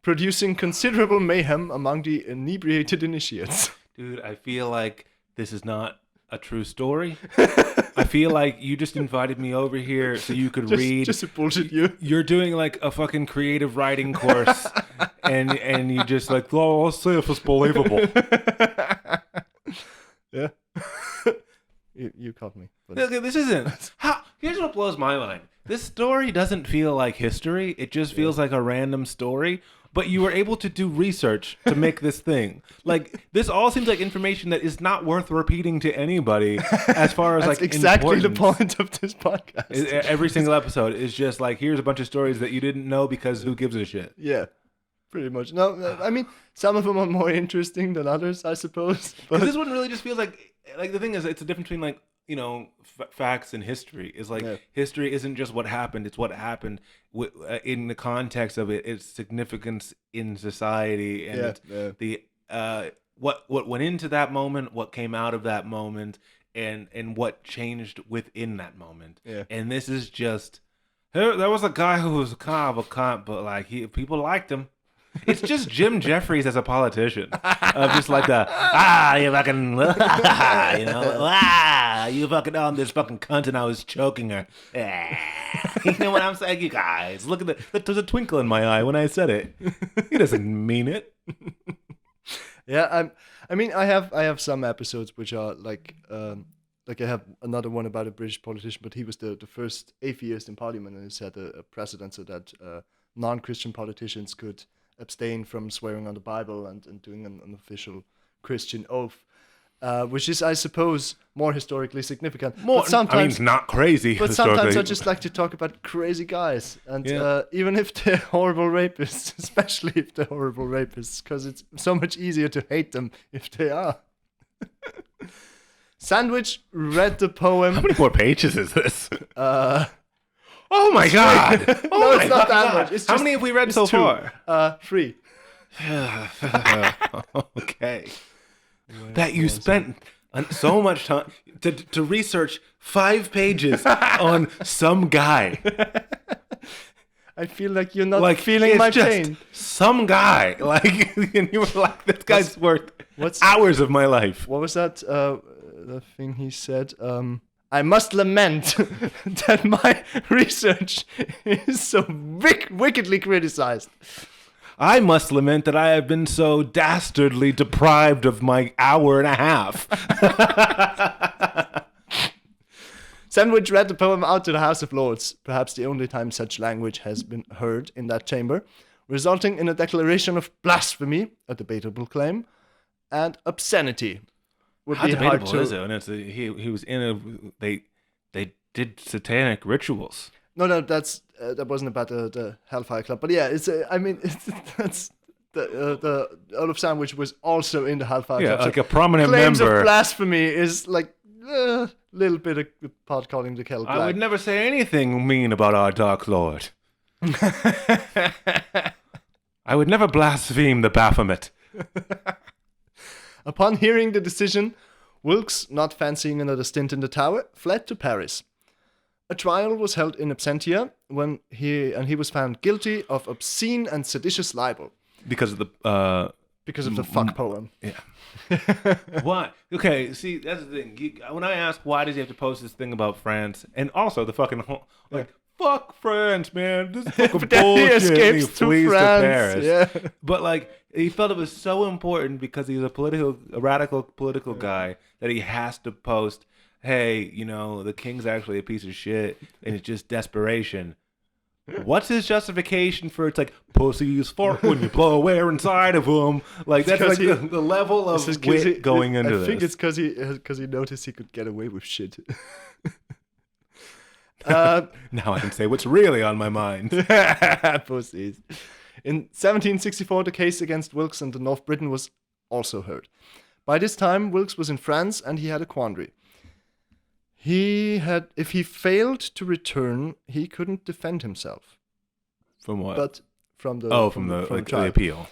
producing considerable mayhem among the inebriated initiates. Dude, I feel like this is not a true story. I feel like you just invited me over here so you could read. Just to bullshit you. You're doing like a fucking creative writing course, and you just like, oh, let's see if it's believable. Yeah. you caught me. But... Okay, this isn't. Here's what blows my mind. This story doesn't feel like history. It just feels like a random story. But you were able to do research to make this thing. Like, this all seems like information that is not worth repeating to anybody as far as, That's like, exactly the importance. point of this podcast. Every single episode is just like, here's a bunch of stories that you didn't know because who gives a shit? Yeah, pretty much. No, I mean, some of them are more interesting than others, I suppose. But Because this one really just feels like the thing is, it's a difference between, like, you know, facts and history. Is like, history isn't just what happened, it's what happened in the context of it, its significance in society, and the what went into that moment, what came out of that moment, and what changed within that moment. Yeah. And this is just, there was a guy who was kind of a cunt, but like people liked him. It's just Jim Jeffries as a politician. Just like you fucking, you fucking on this fucking cunt and I was choking her. You know what I'm saying? You guys, look at there's a twinkle in my eye when I said it. He doesn't mean it. Yeah, I have some episodes which are like I have another one about a British politician, but he was the first atheist in Parliament, and he set a precedent so that non-Christian politicians could abstain from swearing on the Bible and doing an official Christian oath, which is, I suppose, more historically significant. But sometimes not crazy. But sometimes I just like to talk about crazy guys, and even if they're horrible rapists, especially if they're horrible rapists, because it's so much easier to hate them if they are. Sandwich read the poem. How many more pages is this? Oh my god! No, it's not that much. It's How just, many have we read so far? 3. Okay. That you spent so much time to research 5 pages on some guy. I feel like you're not feeling my pain. Some guy. And you were like, this guy's worth hours of my life. What was that? The thing he said? I must lament that my research is so wickedly criticized. I must lament that I have been so dastardly deprived of my hour and a half. Sandwich read the poem out to the House of Lords, perhaps the only time such language has been heard in that chamber, resulting in a declaration of blasphemy, a debatable claim, and obscenity. How debatable is it? And he was in they did satanic rituals. No, that wasn't about the Hellfire Club, but yeah, that's the Earl of Sandwich was also in the Hellfire Club. Yeah, like a prominent claims member. Of blasphemy is like a little bit of pot calling the kettle black. I would never say anything mean about our Dark Lord. I would never blaspheme the Baphomet. Upon hearing the decision, Wilkes, not fancying another stint in the Tower, fled to Paris. A trial was held in absentia when he was found guilty of obscene and seditious libel. Because of the fuck poem. Yeah. Why? Okay, see, that's the thing. When I ask why does he have to post this thing about France, and also the fucking fuck France, man. This is fucking bullshit. He escapes and he flees to Paris. Yeah. But he felt it was so important because he's a radical political guy that he has to post, hey, the king's actually a piece of shit and it's just desperation. What's his justification for it's like pussies fart when you blow air inside of them? Like that's like the level of wit going into this. I think it's because he noticed he could get away with shit. Now I can say what's really on my mind. Pussies. In 1764, the case against Wilkes and the North Britain was also heard. By this time, Wilkes was in France and he had a quandary. If he failed to return, he couldn't defend himself. From what? But from the the appeal.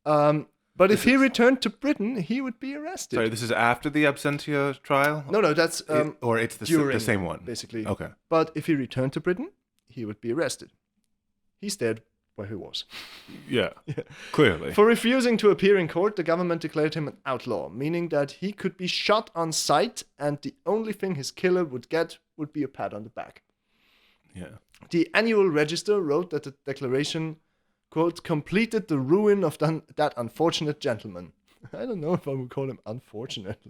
But if he returned to Britain, he would be arrested. Sorry, this is after the absentia trial? No, that's or it's the same one. Basically. Okay. But if he returned to Britain, he would be arrested. He stayed where he was. Yeah. Clearly. For refusing to appear in court, the government declared him an outlaw, meaning that he could be shot on sight and the only thing his killer would get would be a pat on the back. Yeah. The Annual Register wrote that the declaration, quote, completed the ruin of that unfortunate gentleman. I don't know if I would call him unfortunate.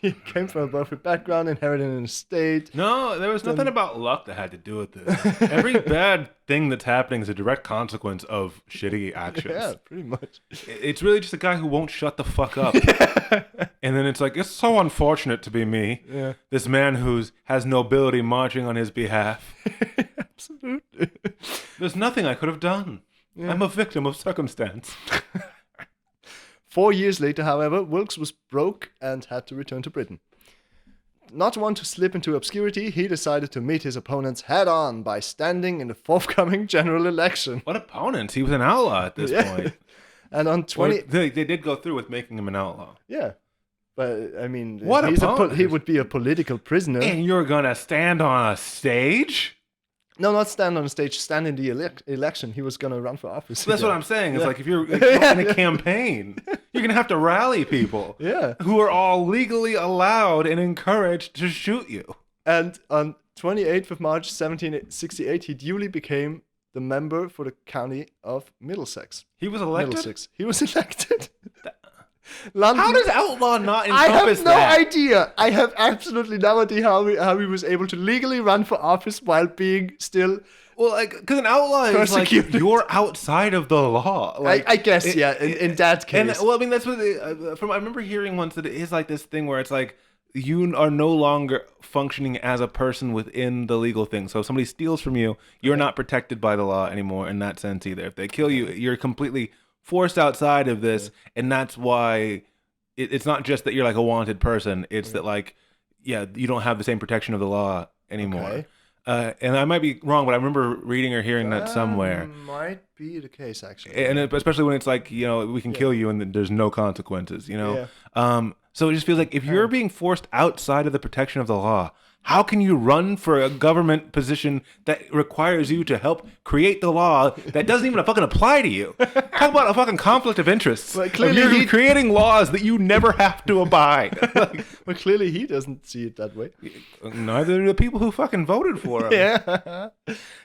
He came from a wealthy background, inherited an estate. No, there was nothing about luck that had to do with this. Every bad thing that's happening is a direct consequence of shitty actions. Yeah, pretty much. It's really just a guy who won't shut the fuck up. And then it's like, it's so unfortunate to be me. Yeah. This man who has nobility marching on his behalf. Absolutely. There's nothing I could have done. Yeah. I'm a victim of circumstance. 4 years later, however, Wilkes was broke and had to return to Britain. Not one to slip into obscurity, he decided to meet his opponents head-on by standing in the forthcoming general election. What opponents? He was an outlaw at this point. And on they did go through with making him an outlaw. Yeah. But, I mean, what he would be a political prisoner. And you're going to stand on a stage? No, not stand on the stage, stand in the election. He was going to run for office. So that's what I'm saying. It's like if you're in a campaign, you're going to have to rally people who are all legally allowed and encouraged to shoot you. And on 28th of March 1768, he duly became the member for the county of Middlesex. He was elected? Middlesex. He was elected. How does outlaw not encompass that? I have no idea. I have absolutely no idea how he was able to legally run for office while being still... Well, like, because an outlaw is like, you're outside of the law. Like, I guess, in that case. And, well, I mean, that's what I remember hearing once that it is like this thing where it's like, you are no longer functioning as a person within the legal thing. So if somebody steals from you, you're not protected by the law anymore in that sense either. If they kill you, you're completely forced outside of this, and that's why it's not just that you're like a wanted person. It's that like, you don't have the same protection of the law anymore. Okay. And I might be wrong, but I remember reading or hearing that somewhere. Might be the case, actually. And especially when it's like, we can kill you and there's no consequences, Yeah. So it just feels like if you're being forced outside of the protection of the law, how can you run for a government position that requires you to help create the law that doesn't even fucking apply to you? Talk about a fucking conflict of interest. Well, clearly you're creating laws that you never have to abide. Well, clearly he doesn't see it that way. Neither do the people who fucking voted for him. Yeah.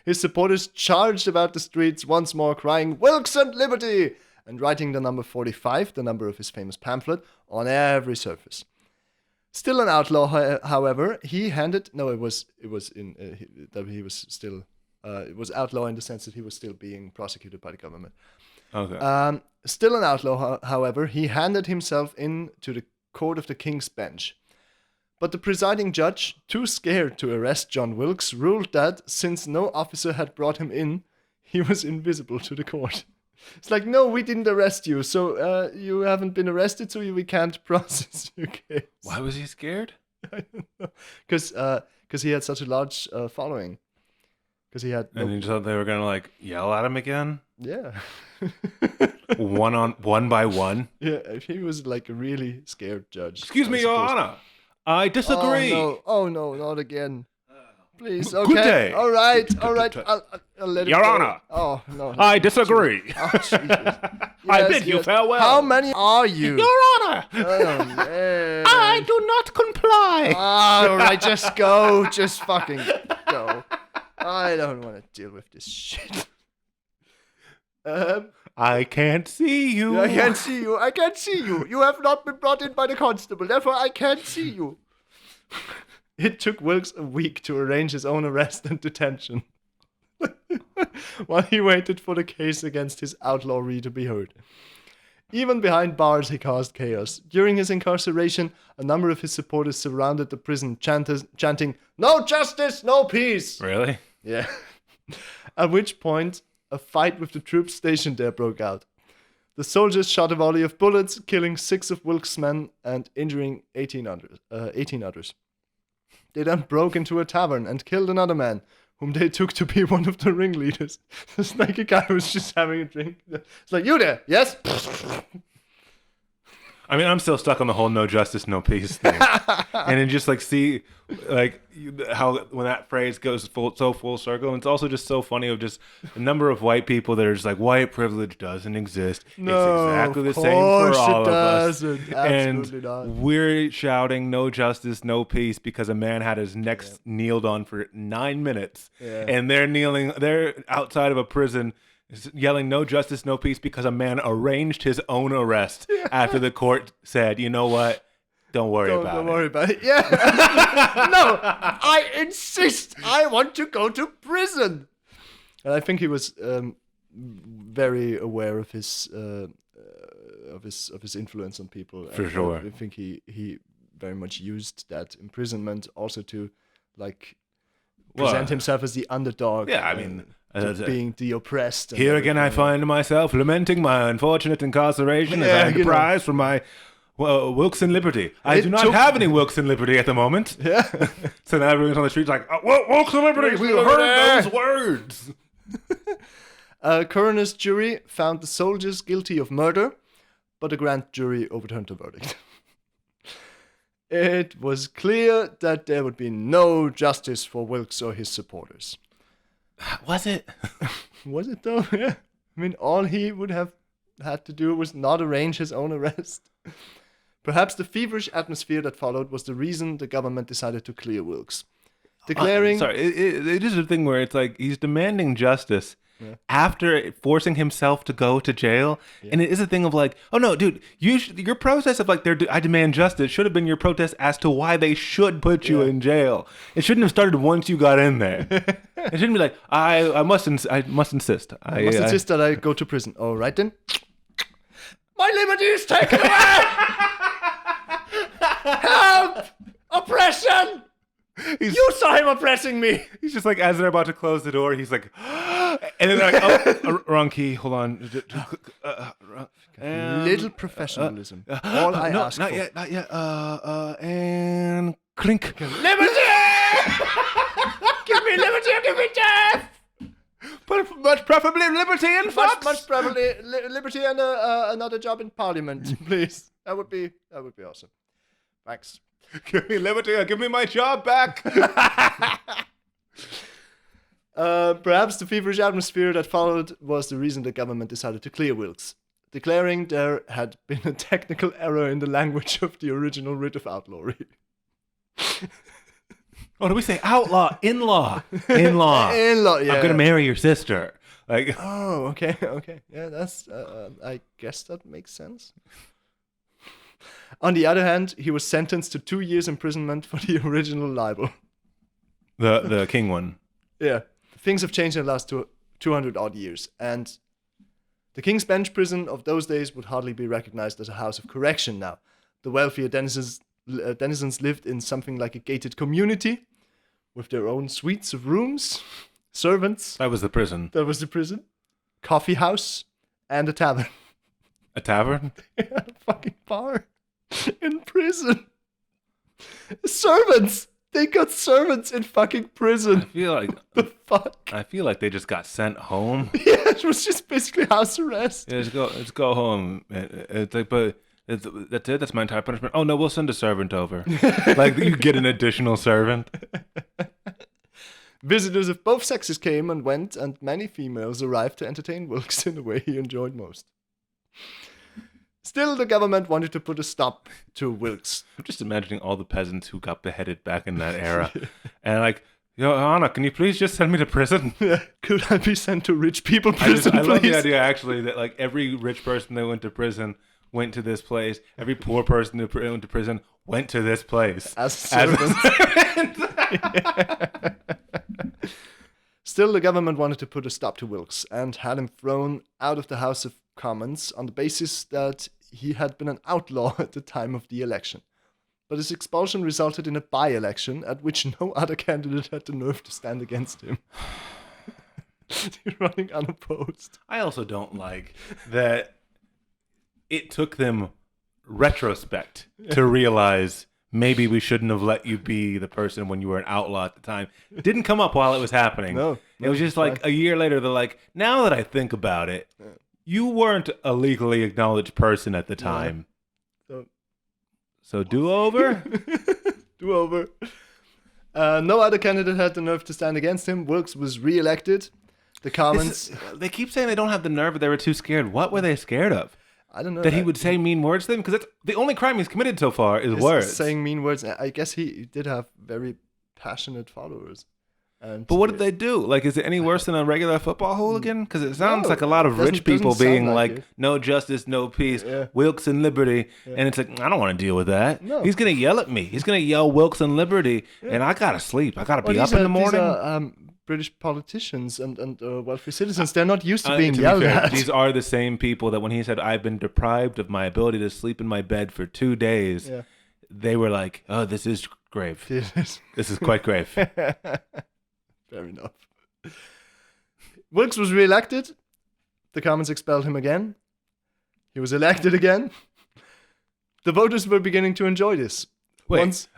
His supporters charged about the streets once more, crying, "Wilkes and liberty!" and writing the number 45, the number of his famous pamphlet, on every surface. Still an outlaw, however, he handed... No, it was outlaw in the sense that he was still being prosecuted by the government. Okay. Still an outlaw, however, he handed himself in to the court of the King's Bench. But the presiding judge, too scared to arrest John Wilkes, ruled that, since no officer had brought him in, he was invisible to the court. It's like, no, we didn't arrest you, so you haven't been arrested, so we can't process your case. Why was he scared? I don't know. Because he had such a large following. Because he had... And you thought they were going to, like, yell at him again? Yeah. one by one? Yeah, he was, like, a really scared judge. Excuse me, Your Honor. I disagree. Oh, no, not again. Please, okay. Good day. All right. I'll let it Your go. Honor. Oh, no. I disagree. Oh, Jesus. I bid you farewell. How many are you? Your Honor. Oh, man. I do not comply. All right, just go. Just fucking go. I don't want to deal with this shit. I can't see you. I can't see you. You have not been brought in by the constable. Therefore, I can't see you. It took Wilkes a week to arrange his own arrest and detention, while he waited for the case against his outlawry to be heard. Even behind bars, he caused chaos. During his incarceration, a number of his supporters surrounded the prison, chanting, "No justice, no peace!" Really? Yeah. At which point, a fight with the troops stationed there broke out. The soldiers shot a volley of bullets, killing 6 of Wilkes' men and injuring 18 others. They then broke into a tavern and killed another man, whom they took to be one of the ringleaders. It's like a guy who was just having a drink. It's like, "You there? Yes?" I mean, I'm still stuck on the whole "no justice, no peace" thing, and then just like see, like how when that phrase goes full circle, and it's also just so funny of just the number of white people that are just like, white privilege doesn't exist. No, it's exactly the same for all of us, Absolutely not. we're shouting "no justice, no peace" because a man had his neck kneeled on for 9 minutes, and they're outside of a prison. Yelling "no justice, no peace" because a man arranged his own arrest after the court said, "You know what? Don't worry about it." Don't worry about it. Yeah. No, I insist. I want to go to prison. And I think he was very aware of his influence on people. For sure. I think he very much used that imprisonment also to like present himself as the underdog. Yeah, I mean. Being the oppressed. Here again, I find myself lamenting my unfortunate incarceration as I deprived from my Wilkes and liberty. I do not have any Wilkes and liberty at the moment. Yeah. So now everyone's on the streets like, "Wilkes and liberty, we heard those words." A coroner's jury found the soldiers guilty of murder, but a grand jury overturned the verdict. It was clear that there would be no justice for Wilkes or his supporters. Was it? Was it though? Yeah. I mean, all he would have had to do was not arrange his own arrest. Perhaps the feverish atmosphere that followed was the reason the government decided to clear Wilkes. Declaring... it is a thing where it's like he's demanding justice after forcing himself to go to jail. Yeah. And it is a thing of like, oh no, dude, your protest of like, I demand justice should have been your protest as to why they should put you in jail. It shouldn't have started once you got in there. It shouldn't be like, I must insist. I must insist that I go to prison. All right then. My liberty is taken away! Help! Oppression! You saw him oppressing me! He's just like, as they're about to close the door, he's like, and then they're like, oh, wrong key, hold on. Little professionalism. All I ask not for. Yet, not yet. And clink. Liberty! Give me liberty or give me death! Much preferably liberty and Fox. Much preferably liberty and another job in Parliament, please. That would be awesome. Thanks. Give me liberty or give me my job back. Perhaps the feverish atmosphere that followed was the reason the government decided to clear Wilkes, declaring there had been a technical error in the language of the original writ of outlawry. Oh, do we say outlaw? In-law. In-law. In-law, yeah. I'm going to marry your sister. Like. Oh, okay. Yeah, that's, I guess that makes sense. On the other hand, he was sentenced to 2 years imprisonment for the original libel. The king one. Yeah. Things have changed in the last 200 odd years, and the King's Bench prison of those days would hardly be recognized as a house of correction now. The wealthier denizens lived in something like a gated community with their own suites of rooms, servants. That was the prison. Coffee house, and a tavern. A tavern? Yeah, a fucking bar in prison. Servants! They got servants in fucking prison. I feel like the fuck. I feel like they just got sent home. Yeah, it was just basically house arrest. Yeah, let's go home. It's like, but that's it. That's my entire punishment. Oh no, we'll send a servant over. Like you get an additional servant. Visitors of both sexes came and went, and many females arrived to entertain Wilkes in a way he enjoyed most. Still, the government wanted to put a stop to Wilkes. I'm just imagining all the peasants who got beheaded back in that era. And like, Yo, Anna, can you please just send me to prison? Yeah. Could I be sent to rich people prison, I love the idea, actually, that like every rich person that went to prison went to this place. Every poor person who went to prison went to this place. As servants. Still, the government wanted to put a stop to Wilkes and had him thrown out of the House of Commons on the basis that he had been an outlaw at the time of the election. But his expulsion resulted in a by-election at which no other candidate had the nerve to stand against him. Running unopposed. I also don't like that it took them retrospect to realize maybe we shouldn't have let you be the person when you were an outlaw at the time. It didn't come up while it was happening. No, it was just like a year later, they're like, now that I think about it, you weren't a legally acknowledged person at the time. So do-over? Do-over. No other candidate had the nerve to stand against him. Wilkes was re-elected. The Commons... They keep saying they don't have the nerve, but they were too scared. What were they scared of? I don't know. That he would say mean words to them? Because that's the only crime he's committed so far is words. Saying mean words. I guess he did have very passionate followers. But what did they do? Like, is it any worse than a regular football hooligan? Because it sounds like a lot of rich people being like, no justice, no peace, Wilkes and liberty. And it's like, I don't want to deal with that. No. He's going to yell at me. He's going to yell Wilkes and liberty. And I got to sleep. I got to be up in the morning. These are British politicians and wealthy citizens. They're not used to being yelled at. These are the same people that when he said, I've been deprived of my ability to sleep in my bed for 2 days, they were like, oh, this is grave. This is quite grave. Fair enough. Wilkes was re-elected. The Commons expelled him again. He was elected again. The voters were beginning to enjoy this. Wait,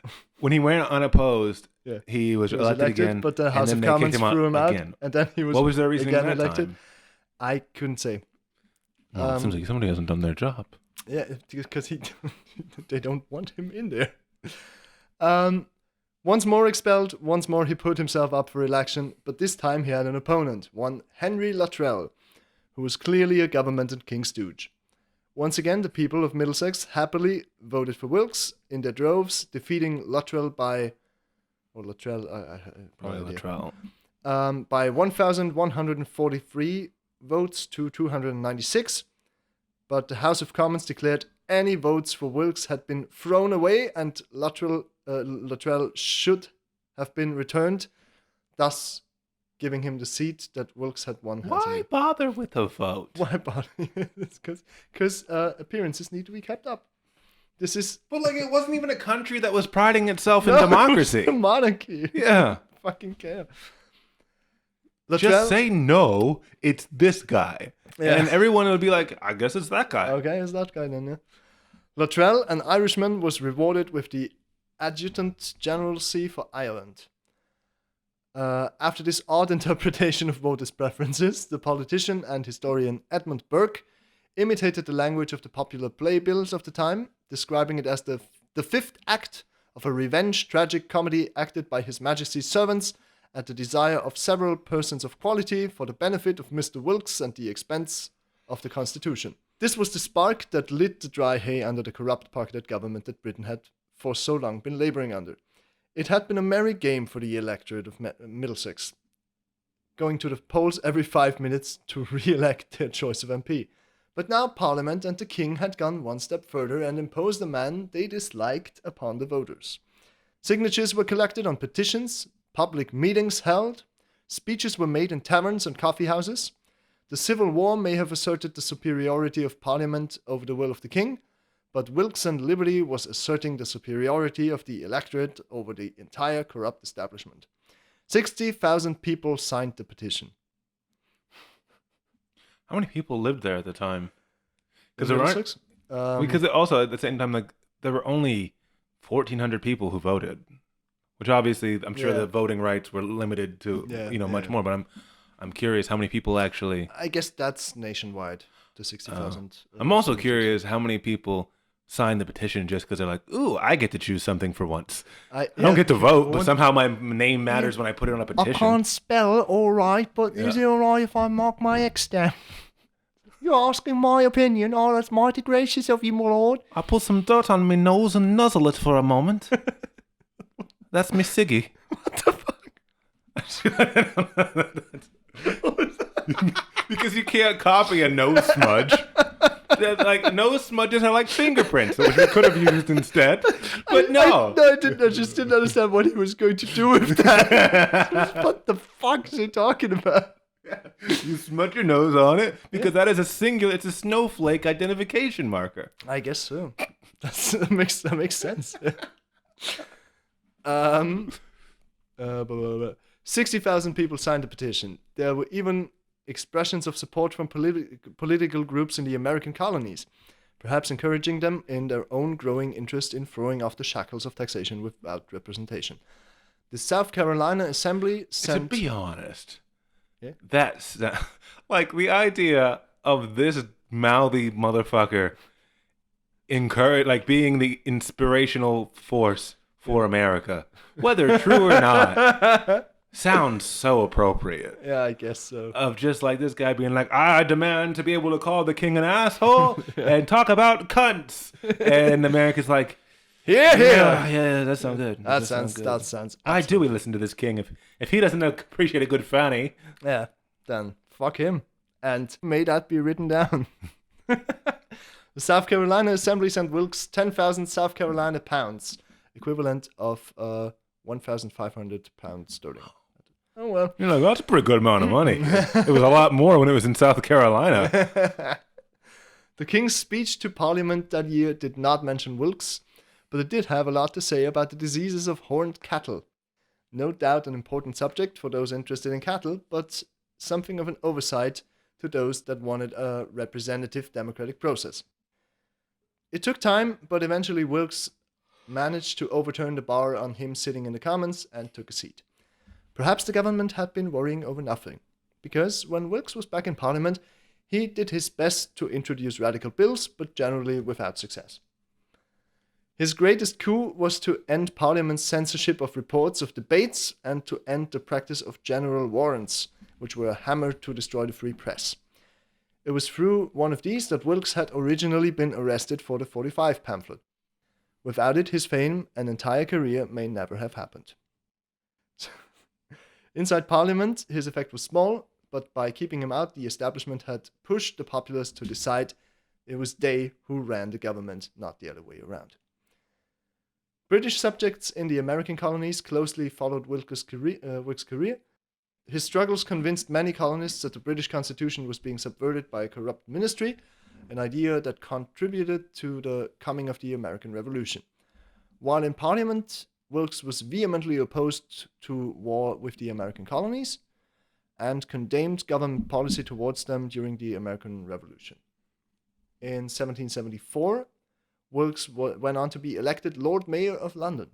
when he went unopposed, he was elected again. But the House of Commons threw him out, and then he was what was their reasoning again that elected. Time? I couldn't say. Well, it seems like somebody hasn't done their job. Yeah, because they don't want him in there. Once more expelled, once more he put himself up for election, but this time he had an opponent, one Henry Luttrell, who was clearly a government and king stooge. Once again, the people of Middlesex happily voted for Wilkes in their droves, defeating Luttrell by... Or Luttrell, Probably Luttrell. by 1,143 votes to 296, but the House of Commons declared any votes for Wilkes had been thrown away and Luttrell should have been returned, thus giving him the seat that Wilkes had won. Why bother with a vote? Why bother? Because appearances need to be kept up. This is... But like, it wasn't even a country that was priding itself in democracy. The monarchy. Yeah. Fucking care. Just say no, it's this guy. Yeah. And everyone would be like, I guess it's that guy. Okay, it's that guy then, yeah. Luttrell, an Irishman, was rewarded with the Adjutant Generalcy for Ireland. After this odd interpretation of voters' preferences, the politician and historian Edmund Burke imitated the language of the popular playbills of the time, describing it as the fifth act of a revenge tragic comedy acted by His Majesty's servants at the desire of several persons of quality for the benefit of Mr. Wilkes and the expense of the Constitution. This was the spark that lit the dry hay under the corrupt pocketed government that Britain had for so long been labouring under. It had been a merry game for the electorate of Middlesex, going to the polls every 5 minutes to re-elect their choice of MP. But now Parliament and the King had gone one step further and imposed a man they disliked upon the voters. Signatures were collected on petitions, public meetings held, speeches were made in taverns and coffee houses. The Civil War may have asserted the superiority of Parliament over the will of the King, but Wilkes and Liberty was asserting the superiority of the electorate over the entire corrupt establishment. 60,000 people signed the petition. How many people lived there at the time? Because also at the same time, like, there were only 1,400 people who voted, which obviously I'm sure the voting rights were limited to much more. But I'm curious how many people actually. I guess that's nationwide. The 60,000. I'm also curious how many people signed the petition just because they're like, "Ooh, I get to choose something for once. I don't get to vote, but somehow my name matters when I put it on a petition." I can't spell all right, but is it all right if I mark my X down? You're asking my opinion. Oh, that's mighty gracious of you, my lord. I put some dirt on my nose and nuzzle it for a moment. That's me Siggy. What the fuck? Because you can't copy a nose smudge. Like, nose smudges are like fingerprints, which we could have used instead. But no. I didn't. I just didn't understand what he was going to do with that. What the fuck is he talking about? You smudge your nose on it because that is it's a snowflake identification marker. I guess so. That makes sense. 60,000 people signed the petition. There were even expressions of support from political groups in the American colonies, perhaps encouraging them in their own growing interest in throwing off the shackles of taxation without representation. The South Carolina Assembly sent... To be honest, yeah? that's like the idea of this mouthy motherfucker being the inspirational force for America, whether true or not. Sounds so appropriate. Yeah, I guess so. Of just like this guy being like, I demand to be able to call the king an asshole and talk about cunts. And America's like, yeah, that sounds good. That sounds. Why do we listen to this king if he doesn't appreciate a good fanny? Yeah, then fuck him. And may that be written down. The South Carolina Assembly sent Wilkes 10,000 South Carolina pounds, equivalent of 1,500 pounds sterling. Oh, well. You're like, that's a pretty good amount of money. It was a lot more when it was in South Carolina. The King's speech to Parliament that year did not mention Wilkes, but it did have a lot to say about the diseases of horned cattle. No doubt an important subject for those interested in cattle, but something of an oversight to those that wanted a representative democratic process. It took time, but eventually Wilkes managed to overturn the bar on him sitting in the Commons and took a seat. Perhaps the government had been worrying over nothing, because when Wilkes was back in Parliament, he did his best to introduce radical bills, but generally without success. His greatest coup was to end Parliament's censorship of reports of debates and to end the practice of general warrants, which were a hammer to destroy the free press. It was through one of these that Wilkes had originally been arrested for the 45 pamphlet. Without it, his fame and entire career may never have happened. Inside Parliament, his effect was small, but by keeping him out, the establishment had pushed the populace to decide it was they who ran the government, not the other way around. British subjects in the American colonies closely followed Wilkes' career. His struggles convinced many colonists that the British Constitution was being subverted by a corrupt ministry, an idea that contributed to the coming of the American Revolution. While in Parliament, Wilkes was vehemently opposed to war with the American colonies and condemned government policy towards them during the American Revolution. In 1774, Wilkes went on to be elected Lord Mayor of London.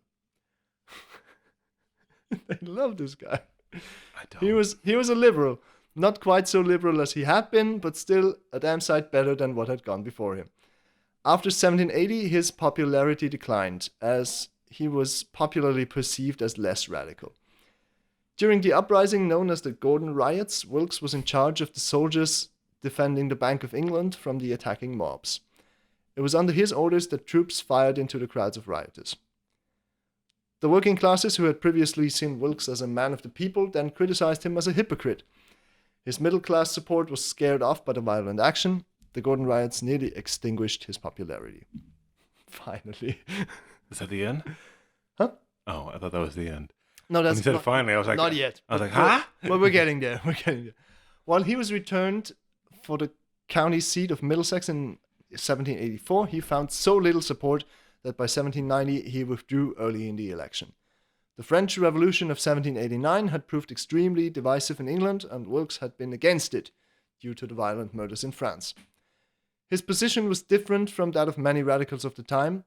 They love this guy. I don't. He was a liberal, not quite so liberal as he had been, but still a damn sight better than what had gone before him. After 1780, his popularity declined, as he was popularly perceived as less radical. During the uprising known as the Gordon Riots, Wilkes was in charge of the soldiers defending the Bank of England from the attacking mobs. It was under his orders that troops fired into the crowds of rioters. The working classes, who had previously seen Wilkes as a man of the people, then criticized him as a hypocrite. His middle-class support was scared off by the violent action. The Gordon Riots nearly extinguished his popularity. Finally. Is that the end? Huh? Oh, I thought that was the end. No, When that's he said not, finally, I was like, not yet. I was like, huh? Well, we're getting there. While he was returned for the county seat of Middlesex in 1784, he found so little support that by 1790 he withdrew early in the election. The French Revolution of 1789 had proved extremely divisive in England, and Wilkes had been against it due to the violent murders in France. His position was different from that of many radicals of the time,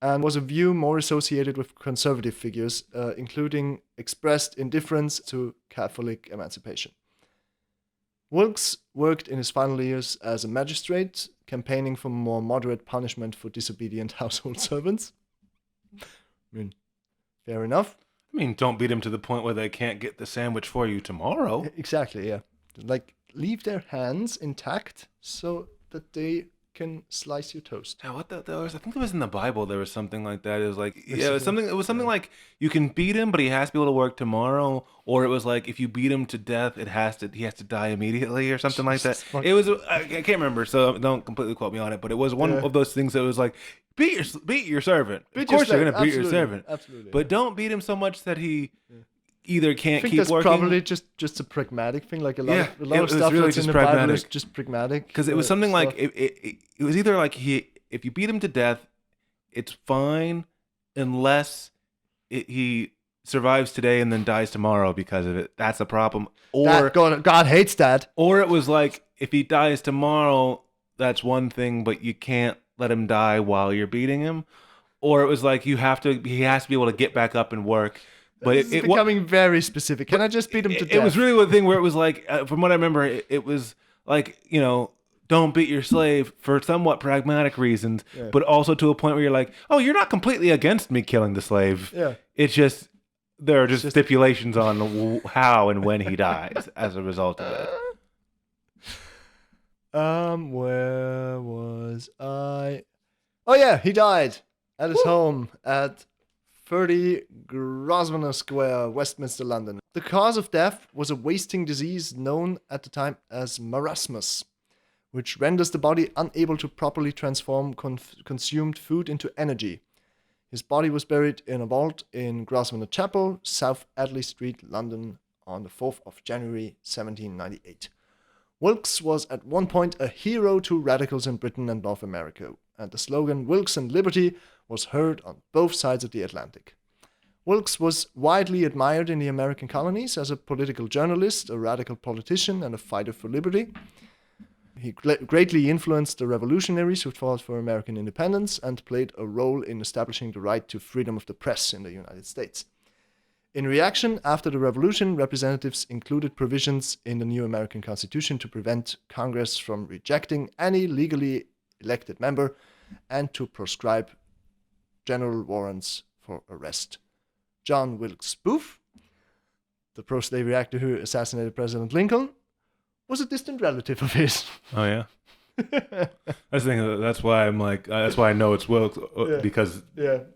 and was a view more associated with conservative figures, including expressed indifference to Catholic emancipation. Wilkes worked in his final years as a magistrate, campaigning for more moderate punishment for disobedient household servants. I mean, fair enough. I mean, don't beat him to the point where they can't get the sandwich for you tomorrow. Exactly, yeah. Like, leave their hands intact so that they can slice your toast. Yeah, what that was? I think it was in the Bible. There was something like that. It was like, yeah, it was something like you can beat him, but he has to be able to work tomorrow. Or it was like if you beat him to death, he has to die immediately, or something like that. It was I can't remember, so don't completely quote me on it. But it was one of those things that was like beat your servant. Of course you're gonna beat your servant, absolutely. but don't beat him so much that he either can't I think keep that's working. Probably just a pragmatic thing. Like a lot it of was stuff really that's in just the Bible pragmatic. is just pragmatic. Because it was something stuff. like it was either like if you beat him to death, it's fine unless he survives today and then dies tomorrow because of it. That's a problem. Or God hates that. Or it was like if he dies tomorrow, that's one thing, but you can't let him die while you're beating him. Or it was like he has to be able to get back up and work. But It's becoming very specific. Can I just beat him to death? It was really one thing where it was like, from what I remember, it was like, don't beat your slave for somewhat pragmatic reasons, but also to a point where you're like, oh, you're not completely against me killing the slave. Yeah. It's just, there are just stipulations on how and when he dies as a result of it. Where was I? Oh yeah, he died at his home at 30 Grosvenor Square, Westminster, London. The cause of death was a wasting disease known at the time as marasmus, which renders the body unable to properly transform consumed food into energy. His body was buried in a vault in Grosvenor Chapel, South Audley Street, London, on the 4th of January 1798. Wilkes was at one point a hero to radicals in Britain and North America, and the slogan "Wilkes and Liberty" was heard on both sides of the Atlantic. Wilkes was widely admired in the American colonies as a political journalist, a radical politician, and a fighter for liberty. He greatly influenced the revolutionaries who fought for American independence and played a role in establishing the right to freedom of the press in the United States. In reaction, after the revolution, representatives included provisions in the new American Constitution to prevent Congress from rejecting any legally elected member and to proscribe general warrants for arrest. John Wilkes Booth, the pro-slavery actor who assassinated President Lincoln, was a distant relative of his. Oh yeah. I think that's why I'm like that's why I know it's Wilkes because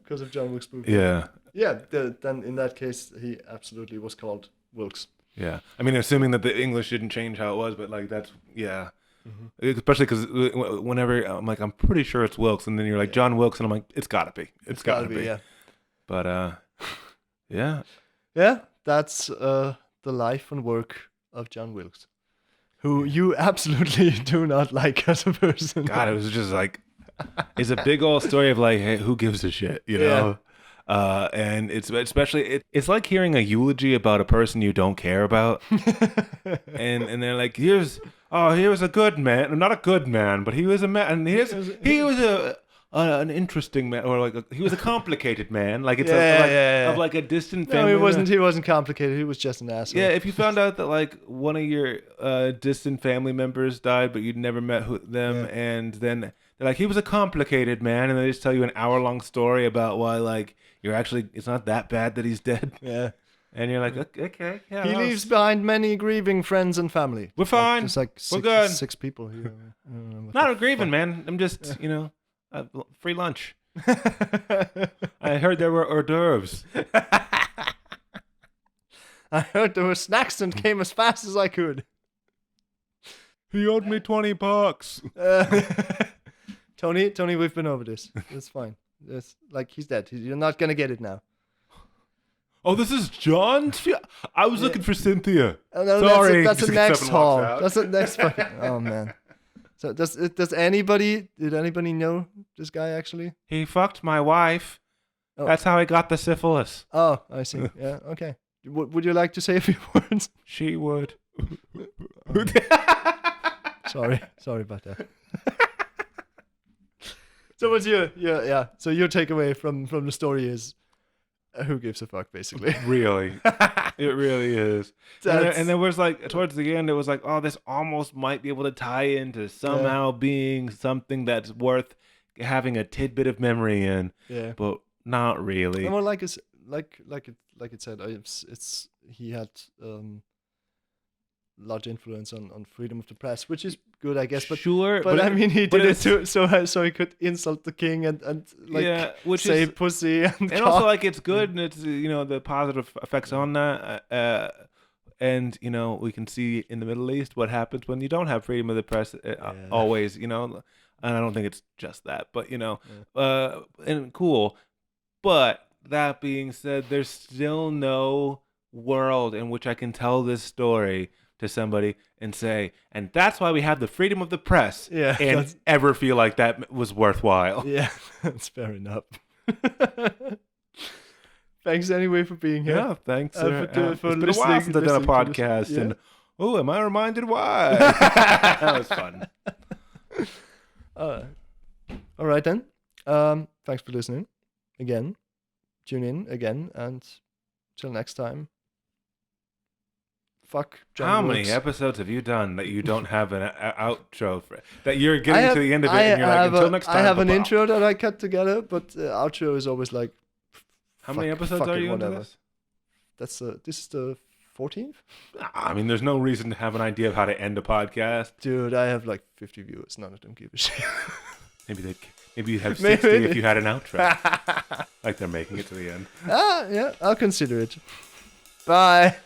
because of John Wilkes Booth. Then in that case he absolutely was called Wilkes. Yeah, I mean, assuming that the English didn't change how it was, but like that's especially because whenever I'm like, I'm pretty sure it's Wilkes, and then you're like John Wilkes, and I'm like, it's gotta be, it's gotta be. Yeah. But yeah, that's the life and work of John Wilkes, who you absolutely do not like as a person. God, it was just like it's a big old story of like, hey, who gives a shit, you know? And it's especially it's like hearing a eulogy about a person you don't care about, and they're like, he was a good man, not a good man, but he was a man, and he was an interesting man, or like he was a complicated man, like it's of like a distant family. No, he wasn't complicated. He was just an asshole. Yeah, if you found out that like one of your distant family members died, but you'd never met them, and then they're like, he was a complicated man, and they just tell you an hour-long story about why like it's not that bad that he's dead. Yeah. And you're like, okay, yeah. He leaves behind many grieving friends and family. We're fine. It's like we're good. 6 people here. Not a grieving, man. I'm just, free lunch. I heard there were hors d'oeuvres. I heard there were snacks and came as fast as I could. He owed me $20. Tony, we've been over this. It's fine. It's like he's dead. You're not gonna get it now. Oh, this is John? I was looking for Cynthia. Oh, no, sorry. That's the next hall. That's the next fucking. Oh man. So did anybody know this guy actually? He fucked my wife. Oh. That's how he got the syphilis. Oh, I see. Yeah. Okay. Would you like to say a few words? She would. Sorry about that. So what's your So your takeaway from the story is, who gives a fuck, basically? Really, it really is. And there was like towards the end, it was like, oh, this almost might be able to tie into somehow being something that's worth having a tidbit of memory in. Yeah, but not really. More like it said, he had large influence on freedom of the press, which is good, I guess. But sure, but I mean, he did it so he could insult the king and like say pussy and also like it's good, and it's the positive effects on that. And we can see in the Middle East what happens when you don't have freedom of the press. Always, and I don't think it's just that, but and cool. But that being said, there's still no world in which I can tell this story to somebody and say, and that's why we have the freedom of the press, and ever feel like that was worthwhile. Yeah, that's fair enough. Thanks anyway for being here. Yeah, thanks for it's been a while since I've done a podcast, and am I reminded why? That was fun. All right then. Thanks for listening again. Tune in again, and till next time. Fuck John How Wilkes. many episodes have you done that you don't have an outro for? That you're getting to the end of it and you're like, until next time. I have an intro that I cut together, but outro is always like. How many episodes are you into this? This is the 14th? I mean, there's no reason to have an idea of how to end a podcast. Dude, I have like 50 viewers. None of them give a shit. Maybe you'd have 60 if you had an outro. Like they're making it to the end. Yeah, I'll consider it. Bye.